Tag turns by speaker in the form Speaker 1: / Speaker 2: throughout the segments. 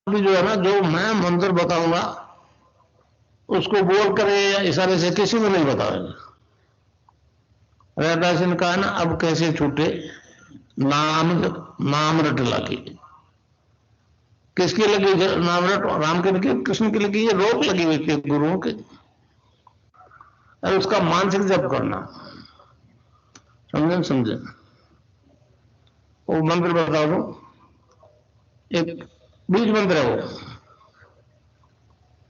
Speaker 1: भी जो है ना, जो मैं मंत्र बताऊंगा उसको बोल करे या इशारे से किसी को नहीं बताएगा। रैदास ने कहा ना, अब कैसे छूटे नाम नाम रट लगी। किसकी लगी नाम रट? राम की लगी, कृष्ण की लगी, ये रोक लगी हुई थी गुरुओं की। और उसका मानसिक जप करना, समझे समझे। वो मंत्र बता दो, एक बीज मंत्र है वो।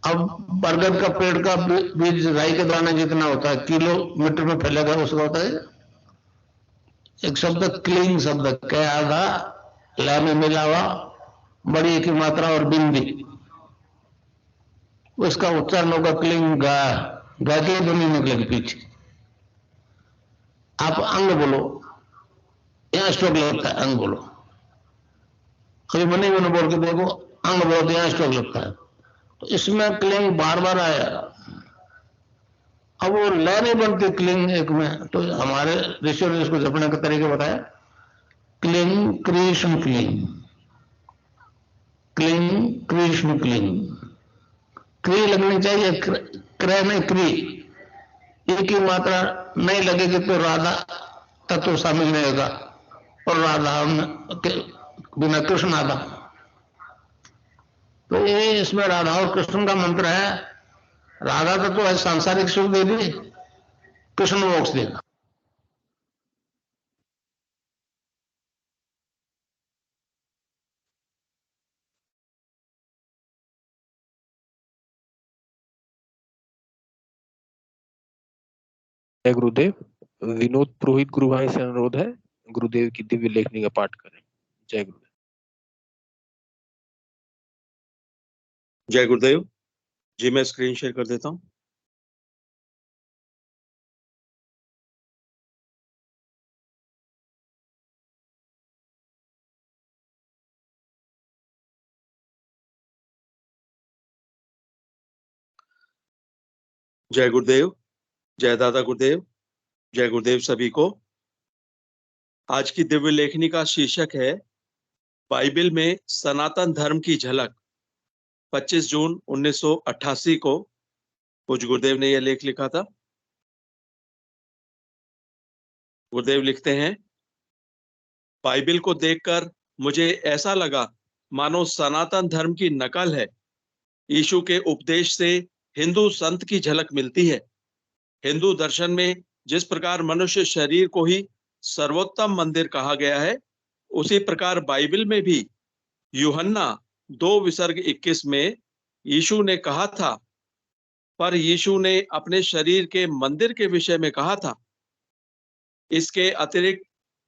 Speaker 1: अब बरगद का पेड़ का बीज राई के दाने जितना होता है, किलोमीटर में फैलेगा, उसका होता है एक शब्द क्लीन शब्द, क्या आधा ला में मिला हुआ, बड़ी की मात्रा और बिंदी, उसका उच्चारण होगा क्लीन गा। गा के ध्वनि निकलेगी पीछे। आप अंग बोलो, यहाँ स्ट्रोक लगता है, अंग बोलो। कभी मनी मैंने बोल के देखो, अंग बोलो तो यहाँ स्ट्रोक लगता है। तो इसमें क्लिंग बार बार आया। अब वो लय नहीं बनती क्लिंग एक में, तो हमारे ऋषियों ने इसको जपने का तरीके बताया। Cling Krishna cling, cling Krishna cling. क्री लगनी चाहिए, क्रय नहीं क्री। एक ही मात्रा नहीं लगेगी तो राधा तत्व शामिल नहीं होगा, और राधा के बिना कृष्ण आधा। तो ये इसमें राधा और कृष्ण का मंत्र है। राधा तत्व है सांसारिक सुख दे दी, कृष्ण मोक्ष देगा।
Speaker 2: जय गुरुदेव। विनोद पुरोहित गुरु भाई से अनुरोध है, गुरुदेव की दिव्य लेखनी का पाठ करें। जय गुरुदेव।
Speaker 3: जय गुरुदेव जी, मैं स्क्रीन शेयर कर देता हूँ। जय गुरुदेव, जय दादा गुरुदेव, जय गुरुदेव सभी को। आज की दिव्य लेखनी का शीर्षक है बाइबल में सनातन धर्म की झलक। 25 जून 1988 को पूज्य गुरुदेव ने यह लेख लिखा था। गुरुदेव लिखते हैं, बाइबल को देखकर मुझे ऐसा लगा मानो सनातन धर्म की नकल है। यीशु के उपदेश से हिंदू संत की झलक मिलती है। हिंदू दर्शन में जिस प्रकार मनुष्य शरीर को ही सर्वोत्तम मंदिर कहा गया है, उसी प्रकार बाइबल में भी यूहन्ना 2:21 में यीशु ने कहा था, पर यीशु ने अपने शरीर के मंदिर के विषय में कहा था। इसके अतिरिक्त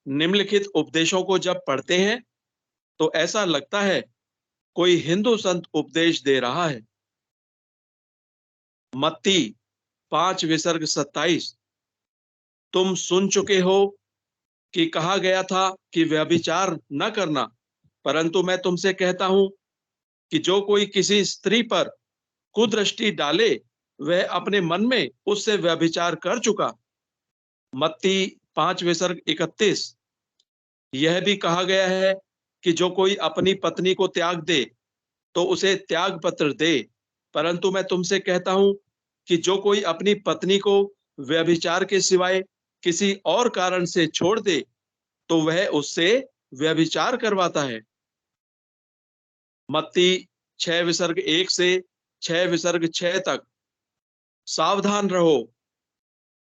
Speaker 3: निम्नलिखित उपदेशों को जब पढ़ते हैं तो ऐसा लगता है कोई हिंदू संत उपदेश दे रहा है। मत्ती 5:27, तुम सुन चुके हो कि कहा गया था कि व्यभिचार न करना, परंतु मैं तुमसे कहता हूं कि जो कोई किसी स्त्री पर कुदृष्टि डाले वह अपने मन में उससे व्यभिचार कर चुका। मत्ती 5:31, यह भी कहा गया है कि जो कोई अपनी पत्नी को त्याग दे तो उसे त्याग पत्र दे, परंतु मैं तुमसे कहता हूं कि जो कोई अपनी पत्नी को व्यभिचार के सिवाय किसी और कारण से छोड़ दे तो वह उससे व्यभिचार करवाता है। मत्ती 6:1 से 6:6 तक, सावधान रहो,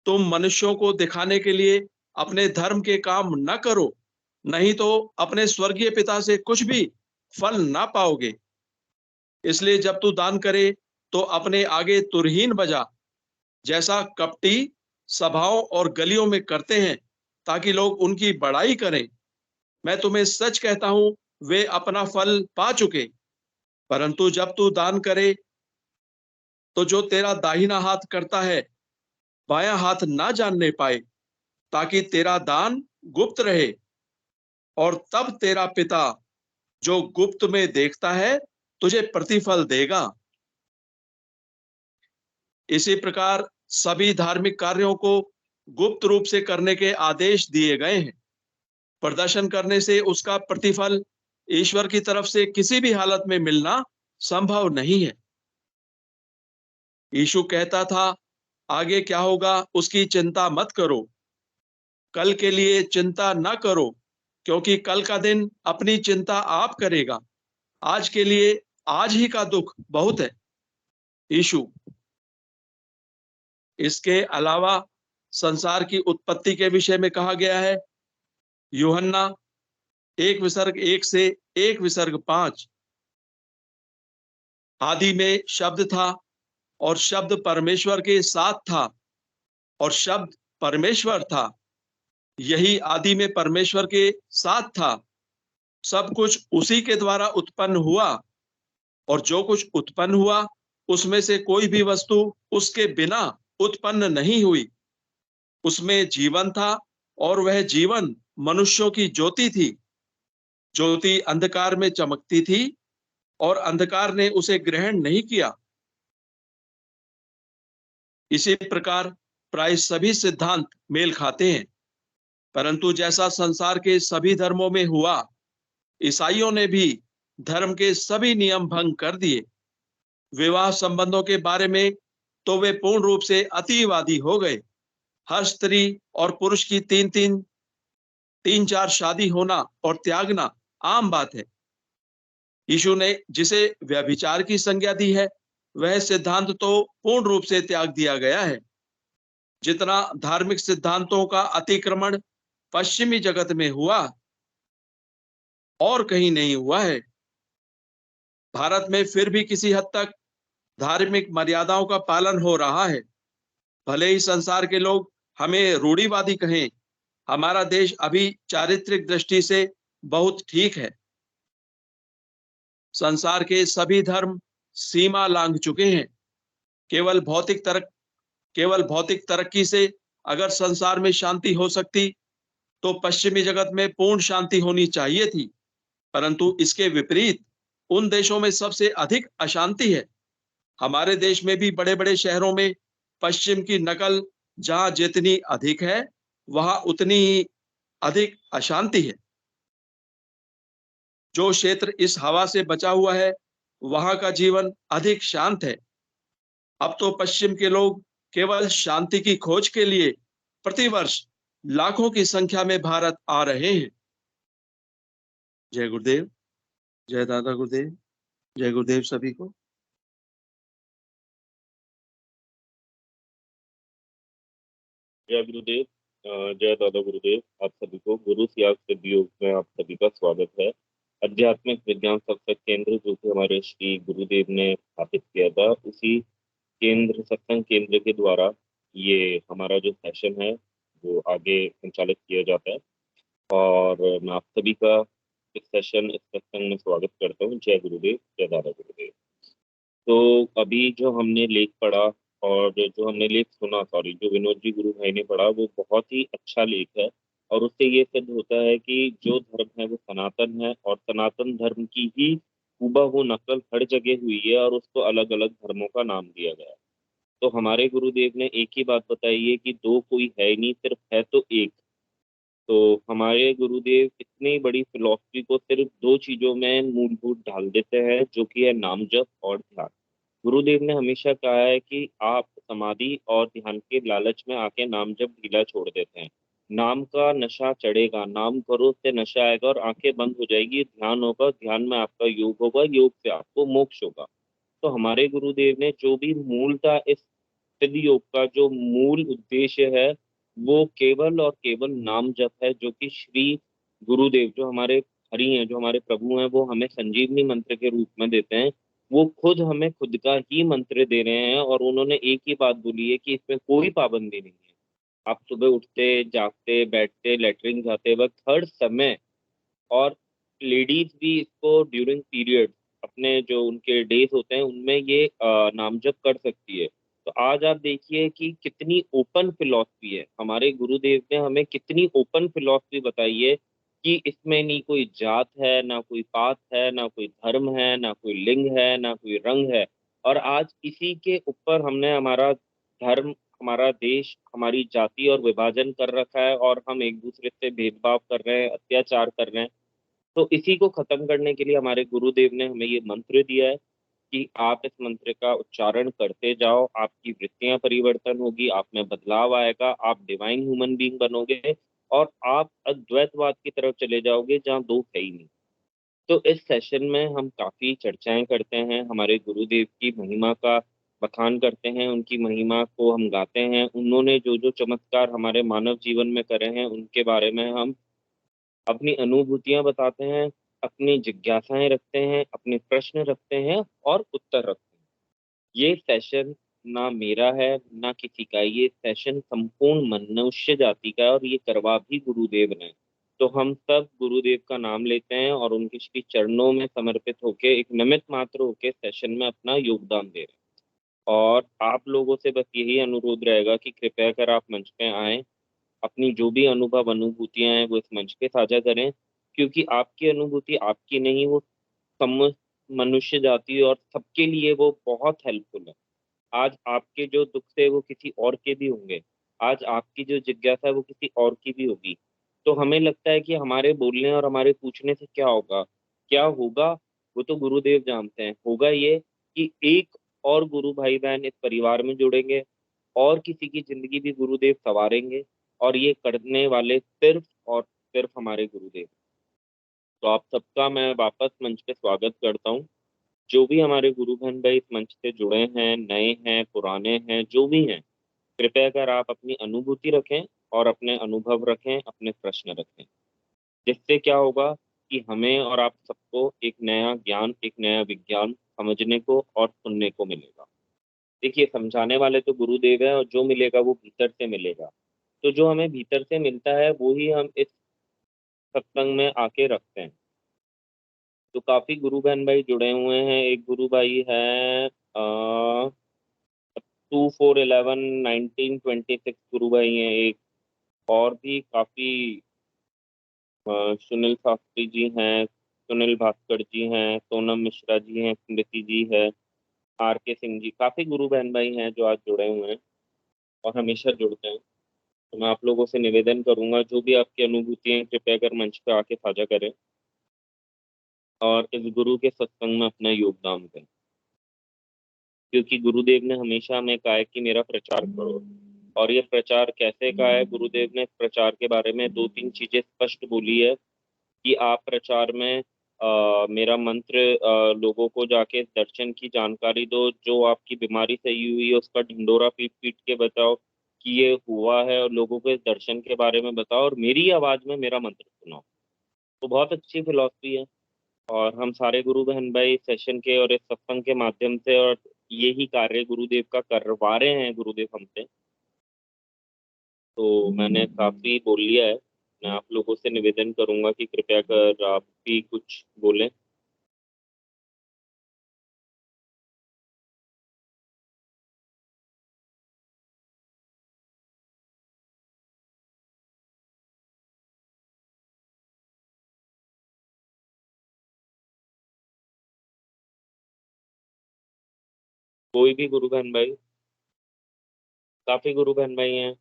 Speaker 3: तुम मनुष्यों को दिखाने के लिए अपने धर्म के काम न करो, नहीं तो अपने स्वर्गीय पिता से कुछ भी फल ना पाओगे। इसलिए जब तू दान करे तो अपने आगे तुरहीन बजा, जैसा कपटी सभाओं और गलियों में करते हैं, ताकि लोग उनकी बड़ाई करें। मैं तुम्हें सच कहता हूं, वे अपना फल पा चुके। परंतु जब तू दान करे तो जो तेरा दाहिना हाथ करता है बायां हाथ ना जानने पाए, ताकि तेरा दान गुप्त रहे, और तब तेरा पिता जो गुप्त में देखता है तुझे प्रतिफल देगा। इसी प्रकार सभी धार्मिक कार्यों को गुप्त रूप से करने के आदेश दिए गए हैं। प्रदर्शन करने से उसका प्रतिफल ईश्वर की तरफ से किसी भी हालत में मिलना संभव नहीं है। यीशु कहता था, आगे क्या होगा उसकी चिंता मत करो, कल के लिए चिंता न करो, क्योंकि कल का दिन अपनी चिंता आप करेगा। आज के लिए आज ही का दुख बहुत है। यीशु। इसके अलावा संसार की उत्पत्ति के विषय में कहा गया है, यूहन्ना 1:1 से 1:5। आदि में शब्द था और शब्द परमेश्वर के साथ था और शब्द परमेश्वर था। यही आदि में परमेश्वर के साथ था। सब कुछ उसी के द्वारा उत्पन्न हुआ और जो कुछ उत्पन्न हुआ उसमें से कोई भी वस्तु उसके बिना उत्पन्न नहीं हुई। उसमें जीवन था और वह जीवन मनुष्यों की ज्योति थी। ज्योति अंधकार में चमकती थी और अंधकार ने उसे ग्रहण नहीं किया। इसी प्रकार प्राय सभी सिद्धांत मेल खाते हैं, परंतु जैसा संसार के सभी धर्मों में हुआ, ईसाइयों ने भी धर्म के सभी नियम भंग कर दिए। विवाह संबंधों के बारे में तो वे पूर्ण रूप से अतिवादी हो गए। हर स्त्री और पुरुष की तीन चार शादी होना और त्यागना आम बात है। यीशु ने जिसे व्यभिचार की संज्ञा दी है, वह सिद्धांत तो पूर्ण रूप से त्याग दिया गया है। जितना धार्मिक सिद्धांतों का अतिक्रमण पश्चिमी जगत में हुआ, और कहीं नहीं हुआ है। भारत में फिर भी किसी हद तक धार्मिक मर्यादाओं का पालन हो रहा है। भले ही संसार के लोग हमें रूढ़िवादी कहें, हमारा देश अभी चारित्रिक दृष्टि से बहुत ठीक है। संसार के सभी धर्म सीमा लांघ चुके हैं। केवल भौतिक तरक्की से अगर संसार में शांति हो सकती, तो पश्चिमी जगत में पूर्ण शांति होनी चाहिए थी। परंतु इसके विपरीत उन देशों में सबसे अधिक अशांति है। हमारे देश में भी बड़े बड़े शहरों में पश्चिम की नकल जहां जितनी अधिक है, वहां उतनी ही अधिक अशांति है। जो क्षेत्र इस हवा से बचा हुआ है, वहां का जीवन अधिक शांत है। अब तो पश्चिम के लोग केवल शांति की खोज के लिए प्रतिवर्ष लाखों की संख्या में भारत आ रहे हैं। जय गुरुदेव, जय दादा गुरुदेव, जय गुरुदेव सभी को।
Speaker 4: जय गुरुदेव। जय दादा गुरुदेव। आप सभी को गुरु त्याग सिद्धि योग में आप सभी का स्वागत है। आध्यात्मिक विज्ञान सत्संग केंद्र जो कि हमारे श्री गुरुदेव ने स्थापित किया था, उसी केंद्र सत्संग केंद्र के द्वारा ये हमारा जो सेशन है वो आगे संचालित किया जाता है। और मैं आप सभी का इस सत्संग में स्वागत करता हूँ। जय गुरुदेव, जय दादा गुरुदेव। तो अभी जो हमने लेख पढ़ा और जो हमने लेख सुना, जो विनोद जी गुरु भाई ने पढ़ा, वो बहुत ही अच्छा लेख है। और उससे ये सिद्ध होता है कि जो धर्म है वो सनातन है और सनातन धर्म की ही हूबहू नकल हर जगह हुई है और उसको अलग अलग धर्मों का नाम दिया गया है। तो हमारे गुरुदेव ने एक ही बात बताई है कि दो कोई है नहीं, सिर्फ है तो एक। तो हमारे गुरुदेव इतनी बड़ी फिलॉसफी को सिर्फ दो चीजों में मूलभूत ढाल देते हैं, जो कि है नाम जप और ध्यान। गुरुदेव ने हमेशा कहा है कि आप समाधि और ध्यान के लालच में आके नाम जप ढीला छोड़ देते हैं। नाम का नशा चढ़ेगा, नाम करो उससे नशा आएगा और आंखें बंद हो जाएगी। ध्यान होगा, ध्यान में आपका योग होगा, योग से आपको मोक्ष होगा। तो हमारे गुरुदेव ने जो भी मूलता इस सिद्ध योग का जो मूल उद्देश्य है, वो केवल और केवल नाम जप है, जो कि श्री गुरुदेव जो हमारे हरि हैं, जो हमारे प्रभु हैं, वो हमें संजीवनी मंत्र के रूप में देते हैं। वो खुद हमें खुद का ही मंत्र दे रहे हैं और उन्होंने एक ही बात बोली है कि इसमें कोई पाबंदी नहीं है। आप सुबह उठते, जागते, बैठते, लेटरिन जाते वक्त, हर समय, और लेडीज भी इसको ड्यूरिंग पीरियड अपने जो उनके डेज होते हैं उनमें ये नाम जप कर सकती है। तो आज आप देखिए कि कितनी ओपन फिलॉसफी है। हमारे गुरुदेव ने हमें कितनी ओपन फिलॉसफी बताई है कि इसमें नहीं कोई जात है, ना कोई पात है, ना कोई धर्म है, ना कोई लिंग है, ना कोई रंग है। और आज इसी के ऊपर हमने हमारा धर्म, हमारा देश, हमारी जाति और विभाजन कर रखा है और हम एक दूसरे से भेदभाव कर रहे हैं, अत्याचार कर रहे हैं। तो इसी को खत्म करने के लिए हमारे गुरुदेव ने हमें ये मंत्र दिया है कि आप इस मंत्र का उच्चारण करते जाओ, आपकी वृत्तियां परिवर्तन होगी, आप में बदलाव आएगा, आप डिवाइन ह्यूमन बीइंग बनोगे और आप अद्वैतवाद की तरफ चले जाओगे जहाँ दो है ही नहीं। तो इस सेशन में हम काफी चर्चाएं करते हैं, हमारे गुरुदेव की महिमा का बखान करते हैं, उनकी महिमा को हम गाते हैं, उन्होंने जो जो चमत्कार हमारे मानव जीवन में करे हैं उनके बारे में हम अपनी अनुभूतियां बताते हैं, अपनी जिज्ञासाएं रखते हैं, अपने प्रश्न रखते हैं और उत्तर रखते हैं। ये सेशन ना मेरा है ना किसी का, ये सेशन संपूर्ण मनुष्य जाति का है और ये करवा भी गुरुदेव ने। तो हम सब गुरुदेव का नाम लेते हैं और उनके श्री चरणों में समर्पित होके एक निमित्त मात्र होके सेशन में अपना योगदान दे रहे हैं। और आप लोगों से बस यही अनुरोध रहेगा कि कृपया कर आप मंच पे आएं, अपनी जो भी अनुभव अनुभूतियां हैं वो इस मंच पे साझा करें, क्योंकि आपकी अनुभूति आपकी नहीं, वो सम मनुष्य जाति और सबके लिए वो बहुत हेल्पफुल है। आज आपके जो दुख थे वो किसी और के भी होंगे, आज आपकी जो जिज्ञासा है वो किसी और की भी होगी। तो हमें लगता है कि हमारे बोलने और हमारे पूछने से क्या होगा, क्या होगा वो तो गुरुदेव जानते हैं। होगा ये कि एक और गुरु भाई बहन इस परिवार में जुड़ेंगे और किसी की जिंदगी भी गुरुदेव संवारेंगे और ये करने वाले सिर्फ और सिर्फ हमारे गुरुदेव। तो आप सबका मैं वापस मंच पे स्वागत करता हूँ। जो भी हमारे गुरु बहन भाई इस मंच से जुड़े हैं, नए हैं, पुराने हैं, जो भी हैं, कृपया कर आप अपनी अनुभूति रखें और अपने अनुभव रखें, अपने प्रश्न रखें, जिससे क्या होगा कि हमें और आप सबको एक नया ज्ञान, एक नया विज्ञान समझने को और सुनने को मिलेगा। देखिए, समझाने वाले तो गुरुदेव है और जो मिलेगा वो भीतर से मिलेगा। तो जो हमें भीतर से मिलता है वो ही हम इस सत्संग में आके रखते हैं। तो काफी गुरु बहन भाई जुड़े हुए हैं। एक गुरु भाई है 2411 1926 गुरु भाई हैं एक, और भी काफी सुनील शास्त्री जी हैं, सुनील भास्कर जी हैं, सोनम मिश्रा जी हैं, स्मृति जी है, आर के सिंह जी, काफी गुरु बहन भाई हैं जो आज जुड़े हुए हैं और हमेशा जुड़ते हैं। तो मैं आप लोगों से निवेदन करूंगा, जो भी आपकी अनुभूति है कृपया कर मंच पे आके साझा करें और इस गुरु के सत्संग में अपना योगदान दें, क्योंकि गुरुदेव ने हमेशा हमें कहा है कि मेरा प्रचार करो। और ये प्रचार कैसे कहा है गुरुदेव ने, इस प्रचार के बारे में दो तीन चीजें स्पष्ट बोली है कि आप प्रचार में मेरा मंत्र लोगों को जाके दर्शन की जानकारी दो, जो आपकी बीमारी सही हुई है उसका ढिंडोरा पीट पीट के बताओ कि ये हुआ है, और लोगों को इस दर्शन के बारे में बताओ और मेरी आवाज में मेरा मंत्र सुनाओ। तो बहुत अच्छी फिलॉसफी है और हम सारे गुरु बहन भाई सेशन के और इस सत्संग के माध्यम से और यही कार्य गुरुदेव का करवा रहे हैं गुरुदेव हमसे। तो मैंने काफी बोल लिया है, मैं आप लोगों से निवेदन करूंगा कि कृपया कर आप भी कुछ बोलें। कोई भी गुरु बहन भाई, काफी गुरु बहन भाई हैं,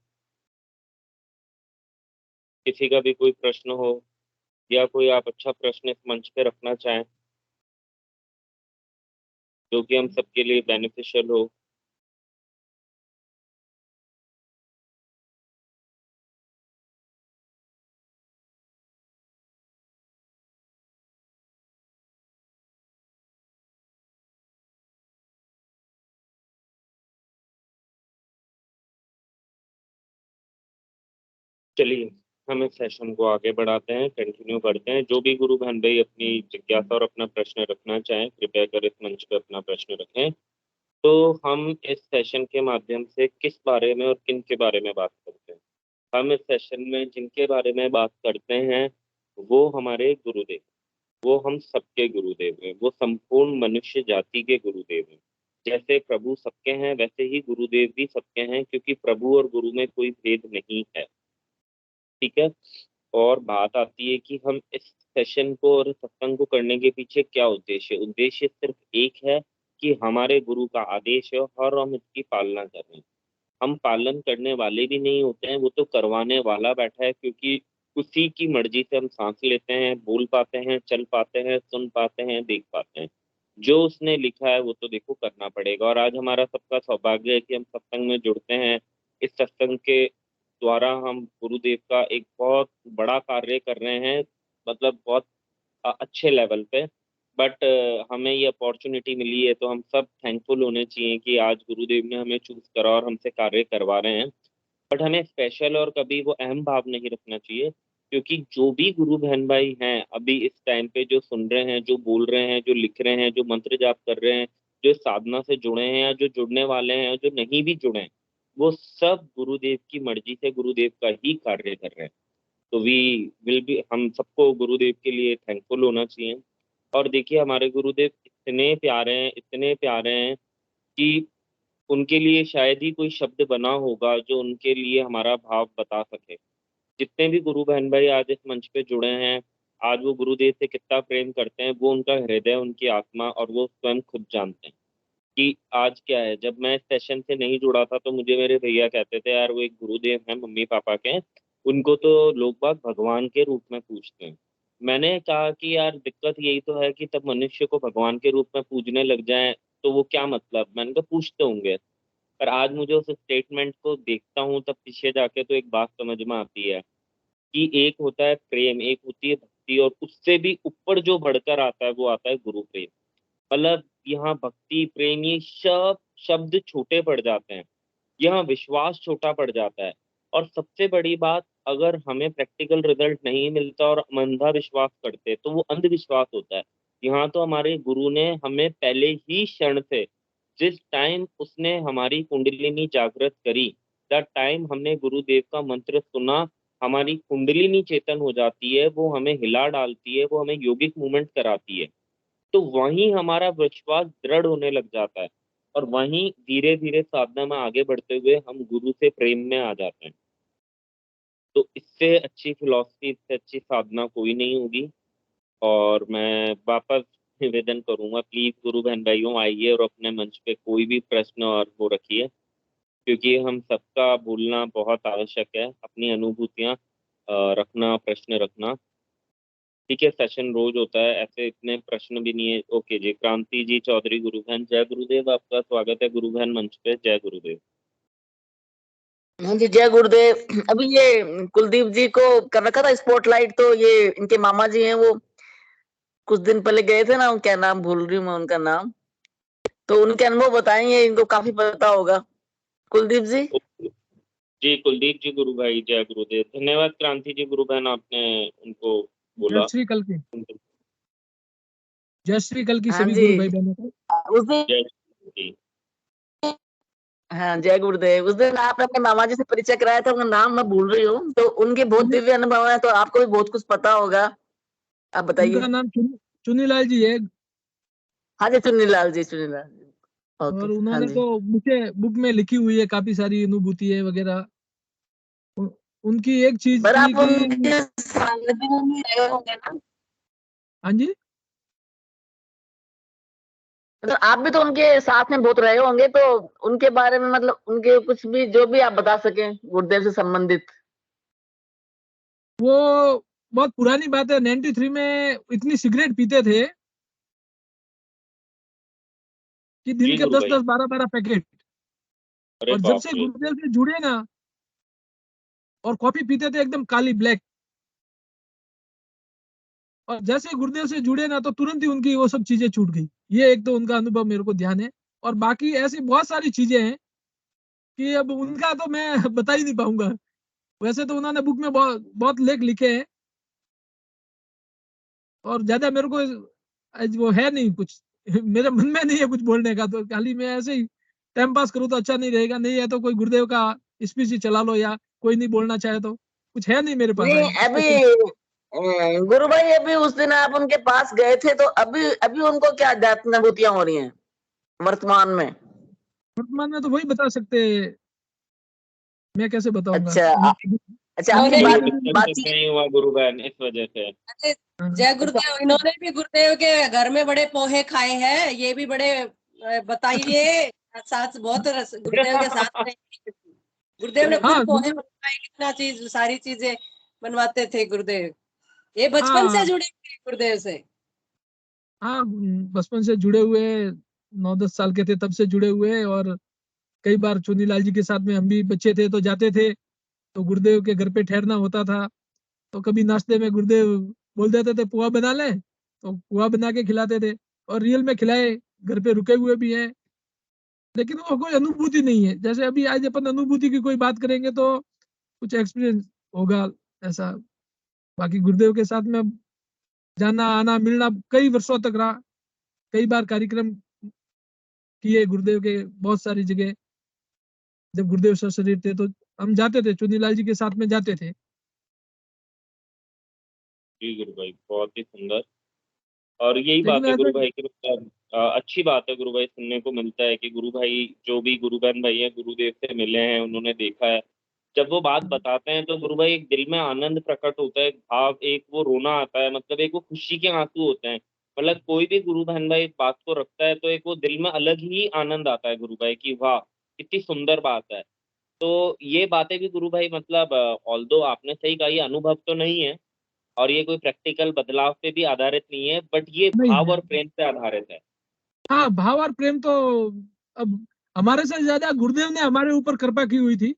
Speaker 4: किसी का भी कोई प्रश्न हो या कोई आप अच्छा प्रश्न इस मंच पे रखना चाहें जो कि हम सबके लिए बेनिफिशियल हो। चलिए, हम इस सेशन को आगे बढ़ाते हैं, कंटिन्यू करते हैं। जो भी गुरु बहन भाई अपनी जिज्ञासा और अपना प्रश्न रखना चाहें कृपया कर इस मंच पे अपना प्रश्न रखें। तो हम इस सेशन के माध्यम से किस बारे में और किन के बारे में बात करते हैं? हम इस सेशन में जिनके बारे में बात करते हैं वो हमारे गुरुदेव, वो हम सबके गुरुदेव हैं, वो संपूर्ण मनुष्य जाति के गुरुदेव हैं। जैसे प्रभु सबके हैं वैसे ही गुरुदेव भी सबके हैं, क्योंकि प्रभु और गुरु में कोई भेद नहीं है। ठीक है। और बात आती है कि हम इस सेशन को और सत्संग को करने के पीछे क्या उद्देश्य है। उद्देश्य सिर्फ एक है कि हमारे गुरु का आदेश है और हम इसकी पालना करें। हम पालन करने वाले भी नहीं होते हैं, वो तो करवाने वाला बैठा है, क्योंकि उसी की मर्जी से हम सांस लेते हैं, बोल पाते हैं, चल पाते हैं, सुन पाते हैं, देख पाते हैं। जो उसने लिखा है वो तो देखो करना पड़ेगा। और आज हमारा सबका सौभाग्य है कि हम सत्संग में जुड़ते हैं। इस सत्संग के द्वारा हम गुरुदेव का एक बहुत बड़ा कार्य कर रहे हैं, मतलब बहुत अच्छे लेवल पे। बट हमें ये अपॉर्चुनिटी मिली है तो हम सब थैंकफुल होने चाहिए कि आज गुरुदेव ने हमें चूज करा और हमसे कार्य करवा रहे हैं। बट हमें स्पेशल और कभी वो अहम भाव नहीं रखना चाहिए, क्योंकि जो भी गुरु बहन भाई हैं अभी इस टाइम पे जो सुन रहे हैं, जो बोल रहे हैं, जो लिख रहे हैं, जो मंत्र जाप कर रहे हैं, जो साधना से जुड़े हैं या जो जुड़ने वाले हैं, जो नहीं भी जुड़े हैं, वो सब गुरुदेव की मर्जी से गुरुदेव का ही कार्य कर रहे हैं। तो वी विल बी, हम सबको गुरुदेव के लिए थैंकफुल होना चाहिए। और देखिए हमारे गुरुदेव इतने प्यारे हैं, इतने प्यारे हैं कि उनके लिए शायद ही कोई शब्द बना होगा जो उनके लिए हमारा भाव बता सके। जितने भी गुरु बहन भाई आज इस मंच पे जुड़े हैं, आज वो गुरुदेव से कितना प्रेम करते हैं, वो उनका हृदय, उनकी आत्मा और वो स्वयं खुद जानते हैं कि आज क्या है। जब मैं इस सेशन से नहीं जुड़ा था तो मुझे मेरे भैया कहते थे यार वो एक गुरुदेव हैं मम्मी पापा के, उनको तो लोग बाग भगवान के रूप में पूजते हैं। मैंने कहा कि यार दिक्कत यही तो है कि तब मनुष्य को भगवान के रूप में पूजने लग जाए तो वो क्या मतलब। मैंने कहा पूछते होंगे, पर आज मुझे उस स्टेटमेंट को देखता हूँ तब पीछे जाके तो एक बात समझ में आती है कि एक होता है प्रेम, एक होती है भक्ति, और उससे भी ऊपर जो बढ़कर आता है वो आता है गुरु प्रेम। मतलब यहाँ भक्ति प्रेम ये सब शब्द छोटे पड़ जाते हैं, यहाँ विश्वास छोटा पड़ जाता है। और सबसे बड़ी बात, अगर हमें प्रैक्टिकल रिजल्ट नहीं मिलता और हम अंधा विश्वास करते तो वो अंधविश्वास होता है। यहाँ तो हमारे गुरु ने हमें पहले ही क्षण से, जिस टाइम उसने हमारी कुंडलिनी जागृत करी, द टाइम हमने गुरुदेव का मंत्र सुना, हमारी कुंडलिनी चेतन हो जाती है, वो हमें हिला डालती है, वो हमें योगिक मूवमेंट कराती है। तो वहीं हमारा विश्वास दृढ़ होने लग जाता है और वहीं धीरे धीरे साधना में आगे बढ़ते हुए हम गुरु से प्रेम में आ जाते हैं। तो इससे अच्छी फिलॉसफी, इससे अच्छी साधना कोई नहीं होगी। और मैं वापस निवेदन करूंगा, प्लीज गुरु बहन भाइयों आइए और अपने मंच पे कोई भी प्रश्न और वो रखिए, क्योंकि हम सबका बोलना बहुत आवश्यक है, अपनी अनुभूतियां रखना, प्रश्न रखना। ठीक है, सेशन रोज होता है, ऐसे इतने प्रश्न भी नहीं है। ओके जी, क्रांति जी चौधरी गुरु बहन, जय गुरुदेव, आपका स्वागत है गुरु बहन मंच पे। जय गुरुदेव।
Speaker 5: हाँ जी, जय गुरुदेव। अभी ये कुलदीप जी को कर रखा था स्पॉटलाइट, तो ये इनके मामा जी हैं, वो कुछ दिन पहले गए थे ना, क्या नाम भूल रही हूँ मैं उनका नाम, तो उनके अनुभव बताएंगे, इनको काफी पता होगा। कुलदीप जी।
Speaker 4: जी कुलदीप जी गुरु भाई, जय गुरुदेव। धन्यवाद क्रांति जी गुरु बहन, आपने उनको बोला।
Speaker 6: जय श्री कल की, जय श्री कल की
Speaker 5: हाँ
Speaker 6: सभी
Speaker 5: जी,
Speaker 6: गुरु भाई बहनों को।
Speaker 5: उस दिन,
Speaker 4: जय जी।
Speaker 5: हाँ जय गुरुदेव, उस दिन आपने अपने मामा जी से परिचय कराया था, उनका नाम मैं भूल रही हूँ, तो उनके बहुत दिव्य अनुभव है, तो आपको भी बहुत कुछ पता होगा, आप बताइए।
Speaker 6: उनका नाम चुनीलाल जी है।
Speaker 5: हाँ जी, चुन्नीलाल जी, चुन्नीलाल जी। ओके,
Speaker 6: और
Speaker 5: हाँ
Speaker 6: उन्होंने
Speaker 5: जी।
Speaker 6: तो मुझे बुक में लिखी हुई है काफी सारी अनुभूति है वगैरह। उनकी एक चीज
Speaker 5: पर
Speaker 6: थी
Speaker 5: आप
Speaker 6: कि,
Speaker 5: उनके सानिध्य में भी रहे होंगे ना?
Speaker 6: हाँ जी,
Speaker 5: मतलब आप भी तो उनके साथ में बहुत रहे होंगे, तो उनके बारे में मतलब उनके कुछ भी जो भी आप बता सकें गुरुदेव से संबंधित।
Speaker 6: वो बहुत पुरानी बात है। 93 में इतनी सिगरेट पीते थे कि दिन
Speaker 4: जी
Speaker 6: के
Speaker 4: गुरु
Speaker 6: 10
Speaker 4: भाई।
Speaker 6: 10 12 12 पैकेट।
Speaker 4: अरे
Speaker 6: और जब
Speaker 4: बाप
Speaker 6: से
Speaker 4: रे।
Speaker 6: गुरुदेव से जुड़े ना, और कॉफी पीते थे एकदम काली ब्लैक, और जैसे गुरुदेव से जुड़े ना तो तुरंत ही उनकी वो सब चीजें छूट गई। ये एक तो उनका अनुभव मेरे को ध्यान है। और बाकी ऐसी बहुत सारी चीजें हैं कि अब उनका तो मैं बता ही नहीं पाऊंगा। वैसे तो उन्होंने बुक में बहुत बहुत लेख लिखे हैं, और ज्यादा मेरे को आज वो है नहीं कुछ मेरे मन में नहीं है कुछ बोलने का, तो खाली मैं ऐसे ही टाइम पास करूँ तो अच्छा नहीं रहेगा। नहीं है तो कोई गुरुदेव का स्पीच ही चला लो, या कोई नहीं बोलना चाहे तो। कुछ है नहीं मेरे पास
Speaker 5: नहीं,
Speaker 6: आज
Speaker 5: अभी
Speaker 6: स्पेशल।
Speaker 5: गुरु भाई, अभी उस दिन आप उनके पास गए थे, तो अभी अभी उनको क्या आध्यात्मिक अनुभूतियां हो रही हैं वर्तमान में?
Speaker 6: वर्तमान में तो वही बता सकते हैं, मैं कैसे बताऊंगा।
Speaker 5: अच्छा, अच्छा, आपकी
Speaker 4: ये
Speaker 5: बात
Speaker 4: डिस्कशन
Speaker 5: बातचीत।
Speaker 4: नहीं हुआ गुरु बहन इस वजह से।
Speaker 7: जय गुरुदेव। इन्होंने भी गुरुदेव के घर में बड़े पोहे खाए हैं, ये भी बड़े बताइए। साथ बहुत गुरुदेव के साथ रहे। गुरुदेव ने खुद
Speaker 6: हाँ,
Speaker 7: पोहे बनाए, इतना चीज, सारी चीजें बनवाते थे गुरुदेव। ये बचपन से
Speaker 6: हाँ
Speaker 7: जुड़े हुए हैं गुरुदेव से।
Speaker 6: हाँ, बचपन से जुड़े हुए, 9-10 साल के थे तब से जुड़े हुए हैं। और कई बार चुनीलाल जी के साथ में हम भी बच्चे थे तो जाते थे, तो गुरुदेव के घर पे ठहरना होता था। तो कभी नाश्ते में गुरुदेव बोल देते थे पोहा बना ले, तो पोहा बना के खिलाते थे, और रियल में खिलाए, घर पे रुके हुए भी हैं। लेकिन वो कोई अनुभूति नहीं है, जैसे अभी आज अपन अनुभूति की कोई बात करेंगे तो कुछ एक्सपीरियंस होगा ऐसा। बाकी गुरुदेव के साथ में जाना आना मिलना कई वर्षों तक रहा, कई बार कार्यक्रम किए गुरुदेव के बहुत सारी जगह। जब गुरुदेव सशरीर थे तो हम जाते थे, चुनीलाल जी के साथ में जाते थे।
Speaker 4: जी गुरु भाई, बहुत ही सुंदर। और यही
Speaker 6: लेकिन
Speaker 4: बात है गुरु
Speaker 6: ऐसा,
Speaker 4: भाई की, मतलब अच्छी बात है गुरु भाई, सुनने को मिलता है कि गुरु भाई जो भी गुरु बहन भाई हैं गुरुदेव से मिले हैं, उन्होंने देखा है, जब वो बात बताते हैं तो गुरु भाई एक दिल में आनंद प्रकट होता है, एक भाव, एक वो रोना आता है, मतलब एक वो खुशी के आंसू होते हैं। मतलब कोई भी गुरु बहन भाई इस बात को रखता है तो एक वो दिल में अलग ही आनंद आता है गुरु भाई की, वाह कितनी सुंदर बात है। तो ये बातें भी गुरु भाई, मतलब ऑल्दो आपने सही कहा, ये अनुभव तो नहीं है और ये कोई प्रैक्टिकल बदलाव पे भी आधारित नहीं है, बट ये
Speaker 6: नहीं
Speaker 4: भाव
Speaker 6: है।
Speaker 4: और प्रेम पे आधारित है।
Speaker 6: हाँ, भाव और प्रेम तो अब हमारे से ज्यादा गुरुदेव ने हमारे ऊपर कृपा की हुई थी।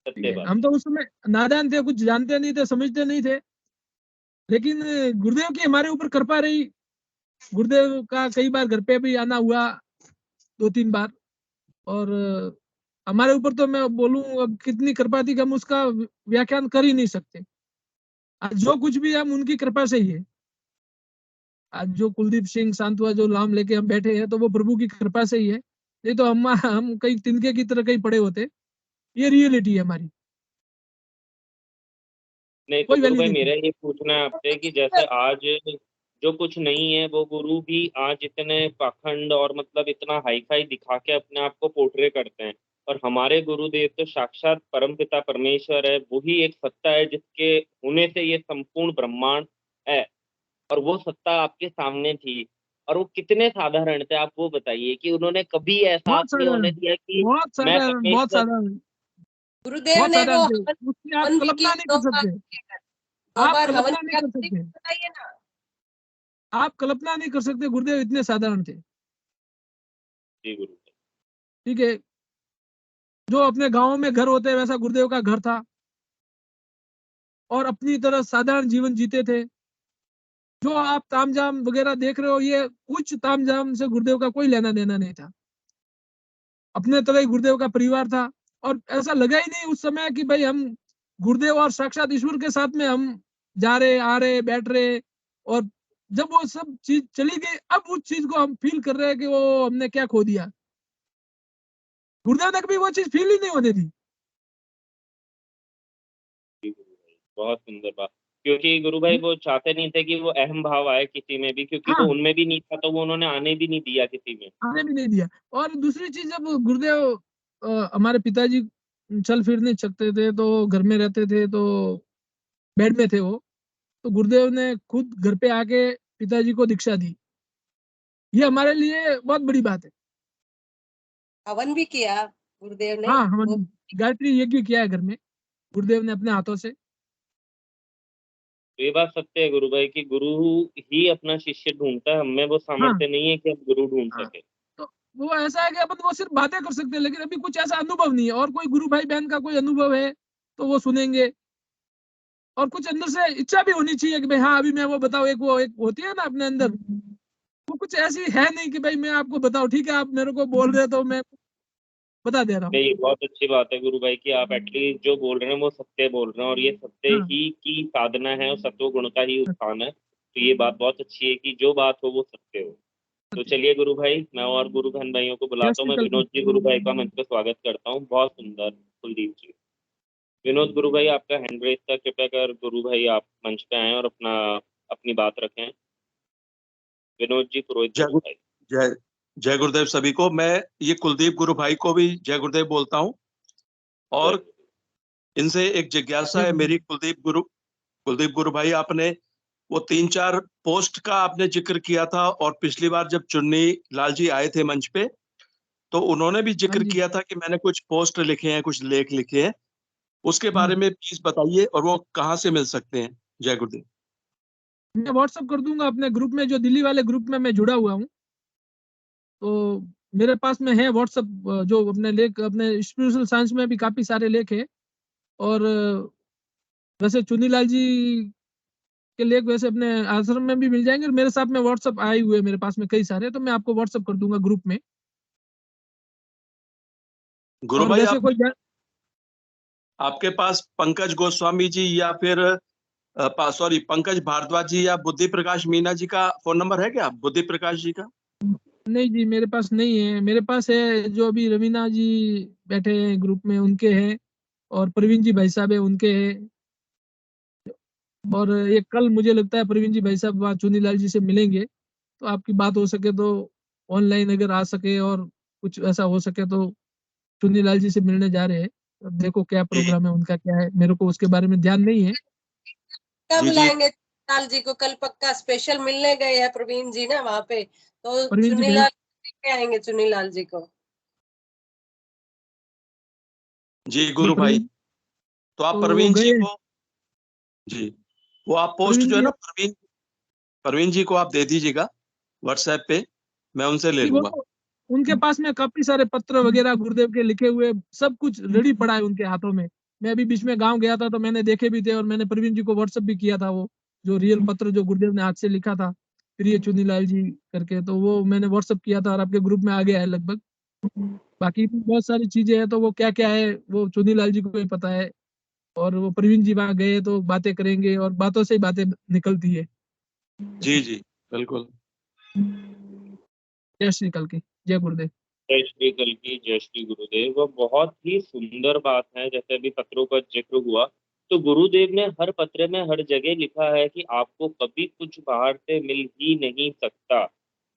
Speaker 6: ठीक
Speaker 4: सत्य
Speaker 6: है,
Speaker 4: बात
Speaker 6: हम तो उस समय नादान थे, कुछ जानते नहीं थे, समझते नहीं थे। लेकिन गुरुदेव की हमारे ऊपर कृपा रही। गुरुदेव का कई बार घर पे भी आना हुआ, 2-3 बार। और हमारे ऊपर तो मैं बोलूं अब कितनी कृपा थी कि हम उसका व्याख्यान कर ही नहीं सकते। आज जो कुछ भी है हम उनकी कृपा से ही है। आज जो कुलदीप सिंह शांत हुआ, जो नाम लेके हम बैठे हैं, तो वो प्रभु की कृपा से ही है। नहीं तो हम कहीं तिनके की तरह कहीं पड़े होते। ये रियलिटी है हमारी,
Speaker 4: नहीं तो
Speaker 6: कोई
Speaker 4: गुरु
Speaker 6: वैल्यू
Speaker 4: भाई,
Speaker 6: नहीं थी।
Speaker 4: मेरा ये पूछना है आपसे कि जैसे आज जो कुछ नहीं है वो गुरु भी आज इतने पाखंड और मतलब इतना हाई फाई दिखा के अपने आप को पोर्ट्रे करते हैं, और हमारे गुरुदेव तो साक्षात परमपिता परमेश्वर है, वही एक सत्ता है जिसके होने से ये संपूर्ण ब्रह्मांड है, और वो सत्ता आपके सामने थी, और वो कितने साधारण थे, आप वो बताइए कि उन्होंने कभी एहसास
Speaker 6: बहुत
Speaker 4: नहीं होने
Speaker 6: साधारण,
Speaker 4: दिया कि
Speaker 6: बहुत
Speaker 4: मैं
Speaker 6: साधारण, बहुत
Speaker 4: परमेश्वर।
Speaker 6: साधारण,
Speaker 7: गुरुदेव
Speaker 6: बहुत
Speaker 7: ने वो
Speaker 6: साधारण थे।
Speaker 7: हवन,
Speaker 6: उसकी आप
Speaker 7: हवन भी
Speaker 6: कल्पना
Speaker 7: किया
Speaker 6: नहीं
Speaker 7: 2
Speaker 6: कर
Speaker 7: बार,
Speaker 6: सकते।
Speaker 7: 2
Speaker 6: आप
Speaker 7: बार हवन
Speaker 6: कल्पना नहीं
Speaker 7: किया,
Speaker 6: कर
Speaker 7: गुरुदेव
Speaker 6: सकते।
Speaker 7: को बताइए ना।
Speaker 6: आप कल्पना नहीं कर सकते, गुरुदेव इतने साधारण थे।
Speaker 4: जी गुरु।
Speaker 6: ठीक है, जो अपने गाँव में घर होते हैं वैसा गुरुदेव का घर था, और अपनी तरह साधारण जीवन जीते थे। जो आप तामझाम वगैरह देख रहे हो, ये उच्च तामझाम से गुरुदेव का कोई लेना देना नहीं था। अपने तरह ही गुरुदेव का परिवार था। और ऐसा लगा ही नहीं उस समय कि भाई हम गुरुदेव और साक्षात ईश्वर के साथ में हम जा रहे आ रहे बैठ रहे। और जब वो सब चीज चली गई, अब उस चीज को हम फील कर रहे हैं कि वो हमने क्या खो दिया। गुरुदेव ने कभी वो चीज फील ही नहीं होने दी।
Speaker 4: जी गुरु भाई, बहुत सुंदर बात। क्योंकि गुरु भाई वो चाहते नहीं थे कि वो अहम भाव आए किसी में भी, क्योंकि वो
Speaker 6: हाँ,
Speaker 4: उनमें भी नहीं था तो वो उन्होंने आने भी नहीं दिया किसी में।
Speaker 6: आने भी नहीं दिया। और दूसरी चीज, जब गुरुदेव हमारे पिताजी चल फिर नहीं सकते थे, तो घर में रहते थे, तो बेड में थे वो, तो गुरुदेव ने खुद घर पे आके पिताजी को दीक्षा दी। ये हमारे लिए बहुत बड़ी बात है।
Speaker 7: हवन भी किया गुरुदेव ने
Speaker 6: हाँ,
Speaker 7: वो।
Speaker 6: हम गायत्री यज्ञ किया है घर में, गुरुदेव ने अपने हाथों से।
Speaker 4: तो ये बात सत्य है गुरु भाई कि गुरु ही अपना शिष्य ढूंढता है, हमें वो
Speaker 6: हाँ,
Speaker 4: सामर्थ्य नहीं है कि हम गुरु ढूंढ
Speaker 6: हाँ,
Speaker 4: सके।
Speaker 6: तो वो ऐसा है कि अपन वो सिर्फ बातें कर सकते हैं, लेकिन अभी कुछ ऐसा अनुभव नहीं है। और कोई गुरु भाई बहन का कोई अनुभव है तो वो सुनेंगे। और कुछ अंदर से इच्छा भी होनी चाहिए कि भाई हाँ अभी मैं वो बताऊं। वो एक होती है ना अपने अंदर, वो कुछ ऐसी है नहीं कि भाई मैं आपको बताऊं। ठीक है, आप मेरे को बोल रहे हो तो मैं बता दे रहा हूँ।
Speaker 4: नहीं, बहुत अच्छी बात है गुरु भाई कि आप एटलीस्ट जो बोल रहे हैं वो सत्य बोल रहे हैं, और ये सत्य
Speaker 6: हाँ,
Speaker 4: ही की साधना है और सत्व गुण का ही उत्थान है। तो ये बात बहुत अच्छी है कि जो बात हो वो सत्य हो। तो चलिए गुरु भाई, मैं और गुरु बहन भाइयों को
Speaker 6: जय
Speaker 4: बुलाता हूँ।
Speaker 6: श्री
Speaker 4: मैं
Speaker 6: कल्पना।
Speaker 4: विनोद जी गुरु भाई का मंच पर स्वागत करता हूँ। बहुत सुंदर कुलदीप जी। विनोद गुरु भाई, आपका हैंड रेस का, कृपया कर गुरु भाई आप मंच पे आए और अपनी बात रखें। विनोद जी, पुरोहित
Speaker 3: जय
Speaker 4: गुरु
Speaker 3: गुरु
Speaker 4: भाई।
Speaker 3: जय जय गुरुदेव सभी को। मैं ये कुलदीप गुरु भाई को भी जय गुरुदेव बोलता हूँ।
Speaker 4: जय
Speaker 3: और इनसे एक जिज्ञासा
Speaker 6: जय
Speaker 3: है
Speaker 6: गुरुदेव।
Speaker 3: मेरी। कुलदीप गुरु भाई, आपने वो 3-4 पोस्ट का आपने जिक्र किया था, और पिछली बार जब चुन्नी लाल जी आए थे मंच पे तो उन्होंने भी
Speaker 6: हाँ
Speaker 3: जिक्र
Speaker 6: जी।
Speaker 3: किया था कि मैंने कुछ पोस्ट लिखे हैं, कुछ लेख लिखे हैं। उसके बारे में प्लीज बताइए, और वो कहाँ से मिल सकते हैं? जय गुरुदेव।
Speaker 6: मैं व्हाट्सअप कर दूंगा अपने ग्रुप में, जो दिल्ली वाले ग्रुप में मैं जुड़ा हुआ हूँ, तो मेरे पास में है व्हाट्सअप, जो अपने लेख, अपने स्पिरिचुअल साइंस में भी काफी सारे लेख है, और वैसे चुनीलाल जी के लेख वैसे अपने आश्रम में भी मिल जाएंगे, और मेरे साथ में व्हाट्सअप आए हुए मेरे पास में कई सारे, तो मैं आपको व्हाट्सअप कर दूंगा ग्रुप में।
Speaker 3: गुरु
Speaker 6: और
Speaker 3: भाई,
Speaker 6: वैसे कोई
Speaker 3: आपके पास पंकज गोस्वामी जी या फिर सॉरी पंकज भारद्वाज जी या बुद्धि प्रकाश मीना जी का फोन नंबर है क्या? बुद्धि प्रकाश जी का?
Speaker 6: नहीं जी, मेरे पास नहीं है। मेरे पास है जो अभी रवीना जी बैठे हैं ग्रुप में, उनके हैं, और प्रवीण जी भाई साहब है, उनके हैं। और ये कल मुझे लगता है प्रवीण जी भाई साहब वहाँ चुनीलाल जी से मिलेंगे, तो आपकी बात हो सके तो ऑनलाइन अगर आ सके और कुछ ऐसा हो सके तो चुनीलाल जी से मिलने जा रहे हैं। अब देखो क्या प्रोग्राम है उनका, क्या है, मेरे को उसके बारे में ध्यान नहीं है।
Speaker 7: कब
Speaker 3: जी जी।
Speaker 7: लाएंगे चुनीलाल जी को? कल पक्का स्पेशल मिलने गए हैं प्रवीण जी ना वहाँ पे, तो
Speaker 6: प्रवीण जी
Speaker 7: चुनीलाल लेके आएंगे चुनीलाल जी को।
Speaker 3: जी गुरु भाई,
Speaker 6: प्रवीण
Speaker 3: तो आप
Speaker 6: तो वो
Speaker 3: प्रवीण जी
Speaker 6: गए,
Speaker 3: को, जी वो आप पोस्ट
Speaker 6: प्रवीण
Speaker 3: जो है
Speaker 6: जी
Speaker 3: ना प्रवीण जी को आप दे दीजिएगा व्हाट्सएप पे, मैं उनसे ले
Speaker 6: ठीक हो
Speaker 3: लूंगा।
Speaker 6: तो उनके पास में काफी सारे पत्र वगैरह गुरुदेव के लिखे हुए सब कुछ रेडी पड़ा है उनके हाथों में। मैं अभी बीच में गांव गया था तो मैंने देखे भी थे, और मैंने प्रवीण जी को व्हाट्सएप भी किया था, वो जो रियल पत्र जो गुरुदेव ने हाथ से लिखा था प्रिय चुनीलाल जी करके, तो वो मैंने व्हाट्सएप किया था और आपके ग्रुप में आ गया है लगभग। बाकी भी बहुत सारी चीजें हैं, तो वो क्या क्या है वो चुनीलाल जी को ही पता है। और वो प्रवीण जी वहां गए तो बातें करेंगे, और बातों से ही बातें निकलती है।
Speaker 3: जी जी बिल्कुल।
Speaker 6: जय श्री कल की, जय गुरुदेव।
Speaker 4: जय श्री कल की, जय श्री गुरुदेव। वह बहुत ही सुंदर बात है, जैसे अभी पत्रों का जिक्र हुआ, तो गुरुदेव ने हर पत्र में हर जगह लिखा है कि आपको कभी कुछ बाहर से मिल ही नहीं सकता।